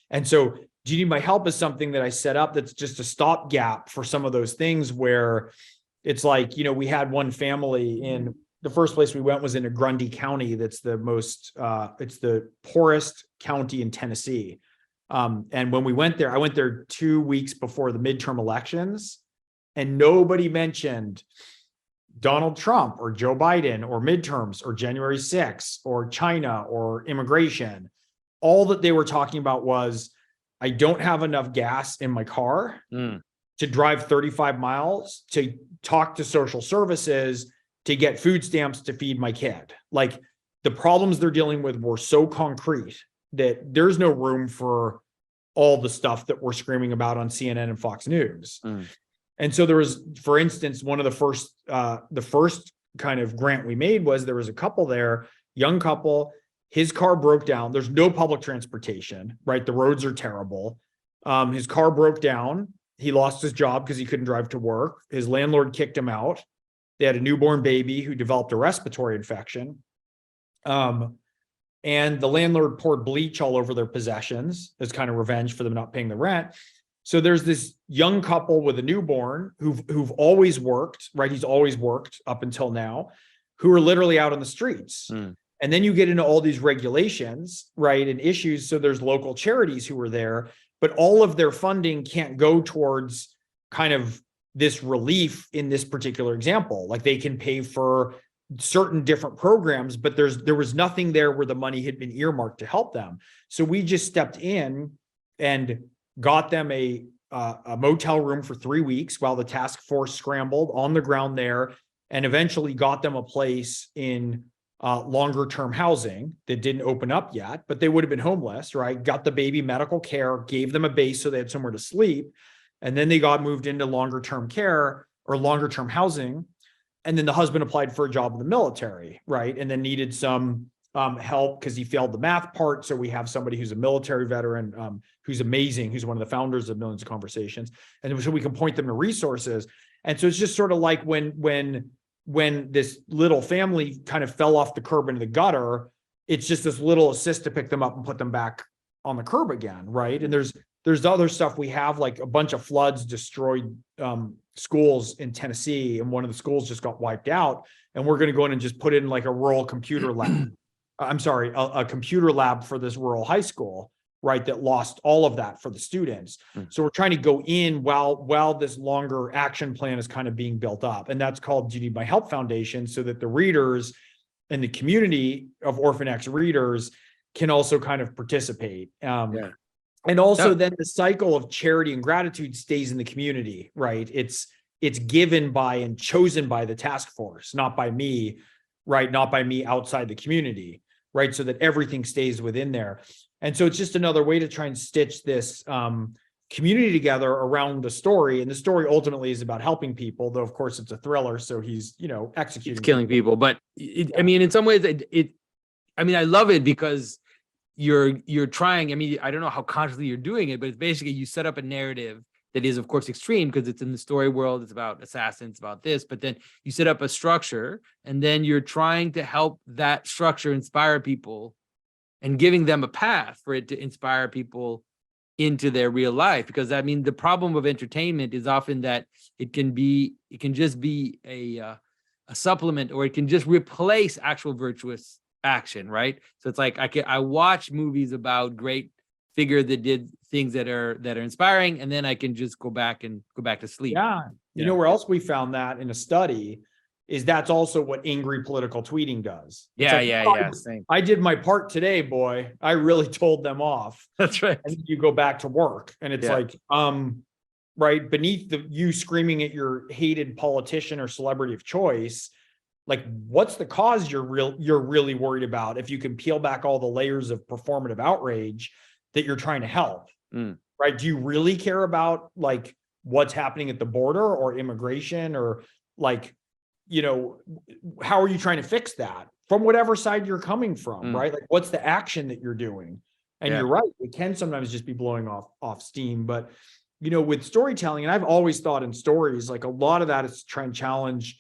And so do you need my help is something that I set up that's just a stopgap for some of those things where it's like, we had one family in the first place we went was in Grundy County. That's the it's the poorest county in Tennessee. And when we went there, I went there 2 weeks before the midterm elections, and nobody mentioned Donald Trump or Joe Biden or midterms or January 6th or China or immigration. All that they were talking about was, I don't have enough gas in my car to drive 35 miles to talk to social services to get food stamps to feed my kid. Like, the problems they're dealing with were so concrete that there's no room for all the stuff that we're screaming about on CNN and Fox News. And so there was, for instance, one of the first kind of grant we made was there was a couple there, young couple, his car broke down. There's no public transportation, right? The roads are terrible. His car broke down. He lost his job because he couldn't drive to work. His landlord kicked him out. They had a newborn baby who developed a respiratory infection. And the landlord poured bleach all over their possessions as kind of revenge for them not paying the rent. So there's this young couple with a newborn who've always worked, right? He's always worked up until now, who are literally out on the streets. And then you get into all these regulations, right? And issues. So there's local charities who are there, but all of their funding can't go towards kind of this relief in this particular example. Like, they can pay for certain different programs, but there was nothing there where the money had been earmarked to help them. So we just stepped in and got them a motel room for 3 weeks while the task force scrambled on the ground there, and eventually got them a place in longer term housing that didn't open up yet, but they would have been homeless, right? Got the baby medical care, gave them a base so they had somewhere to sleep. And then they got moved into longer term care or longer term housing. And then the husband applied for a job in the military, right? And then needed some help because he failed the math part. So we have somebody who's a military veteran, who's amazing, who's one of the founders of Millions of Conversations. And so we can point them to resources. And so it's just sort of like when this little family kind of fell off the curb into the gutter, it's just this little assist to pick them up and put them back on the curb again, right? And there's other stuff we have, like a bunch of floods destroyed schools in Tennessee, and one of the schools just got wiped out, and we're going to go in and just put in like a rural computer lab. I'm sorry, a computer lab for this rural high school, right? That lost all of that for the students. So we're trying to go in while this longer action plan is kind of being built up, and that's called Do You Need My Help Foundation, so that the readers and the community of Orphan X readers can also kind of participate. And also then the cycle of charity and gratitude stays in the community, right? It's given by and chosen by the task force, not by me, right? Not by me outside the community, right? So that everything stays within there. And so it's just another way to try and stitch this community together around the story. And the story ultimately is about helping people, though of course it's a thriller. So he's, executing. He's killing people. But I mean, in some ways I love it because you're trying, I don't know how consciously you're doing it, but it's basically you set up a narrative that is of course extreme because it's in the story world, it's about assassins, about this, but then you set up a structure and then you're trying to help that structure inspire people and giving them a path for it to inspire people into their real life. Because the problem of entertainment is often that it can just be a supplement, or it can just replace actual virtuous action, right? So it's like I watch movies about great figure that did things that are inspiring, and then I can just go back to sleep. You know where else we found that in a study is that's also what angry political tweeting does. It's Yeah, like, yeah, "Oh, yeah. Same. I did my part today, boy. I really told them off." That's right. And you go back to work, and it's Yeah. like, right beneath you screaming at your hated politician or celebrity of choice, like, what's the cause you're really worried about? If you can peel back all the layers of performative outrage that you're trying to help, right? Do you really care about like what's happening at the border or immigration, or like, you know, how are you trying to fix that from whatever side you're coming from, right? Like, what's the action that you're doing? And Yeah. you're right, it can sometimes just be blowing off steam. But, you know, with storytelling, and I've always thought in stories, like a lot of that is to try and challenge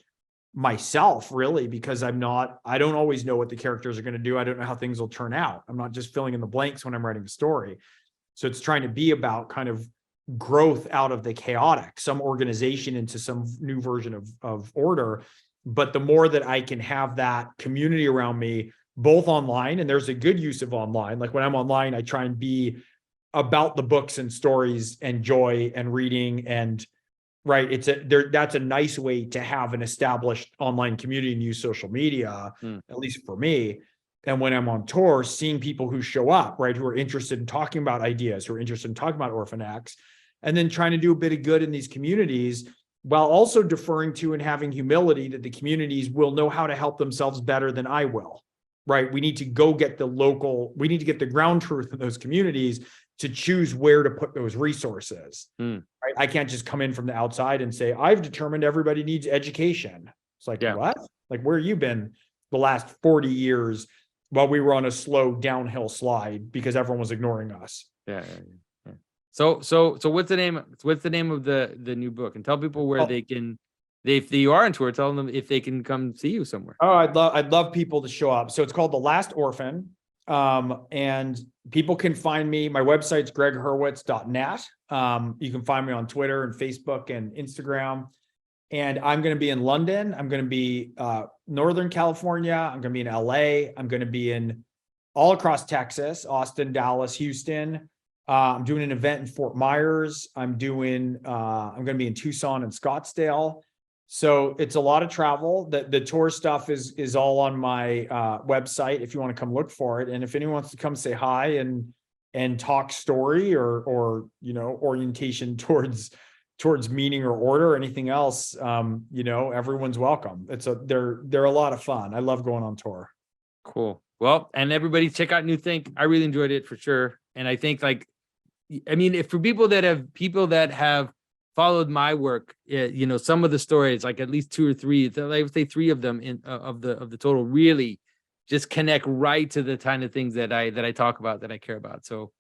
myself, really, because I don't always know what the characters are going to do. I don't know how things will turn out. I'm not just filling in the blanks when I'm writing a story. So it's trying to be about kind of growth out of the chaotic, some organization into some new version of order. But the more that I can have that community around me, both online, and there's a good use of online. Like when I'm online, I try and be about the books and stories and joy and reading, and right, that's a nice way to have an established online community and use social media, at least for me. And when I'm on tour, seeing people who show up, right, who are interested in talking about ideas, who are interested in talking about Orphan X, and then trying to do a bit of good in these communities, while also deferring to and having humility that the communities will know how to help themselves better than I will, right? We need to go get we need to get the ground truth in those communities to choose where to put those resources, right? I can't just come in from the outside and say, I've determined everybody needs education. It's like, what? Like, where you been the last 40 years while we were on a slow downhill slide because everyone was ignoring us? Yeah. So what's the name of the new book? And tell people where they can, if you are on tour, tell them if they can come see you somewhere. Oh, I'd love people to show up. So it's called The Last Orphan. And people can find me. My website's gregghurwitz.net. You can find me on Twitter and Facebook and Instagram. And I'm going to be in London. I'm going to be Northern California. I'm going to be in LA. I'm going to be in all across Texas, Austin, Dallas, Houston. I'm doing an event in Fort Myers. I'm going to be in Tucson and Scottsdale. So it's a lot of travel. The tour stuff is all on my website if you want to come look for it. And if anyone wants to come say hi and talk story or you know, orientation towards meaning or order or anything else, you know, everyone's welcome. They're a lot of fun. I love going on tour. Cool. Well, and everybody check out New Think. I really enjoyed it for sure. And I think if for people that have followed my work, you know, some of the stories, like at least 2 or 3, I would say 3 of them of the total really just connect right to the kind of things that I talk about, that I care about. So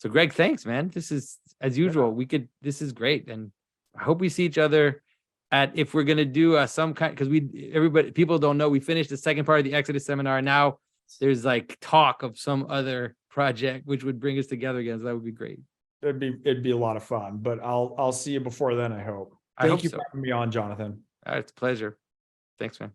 Gregg, thanks, man. This is, as usual, this is great. And I hope we see each other if we're going to do some kind, because people don't know, we finished the second part of the Exodus seminar. Now there's like talk of some other project, which would bring us together again. So that would be great. It'd be a lot of fun, but I'll see you before then, I hope. Thank you for having me on, Jonathan. It's a pleasure. Thanks, man.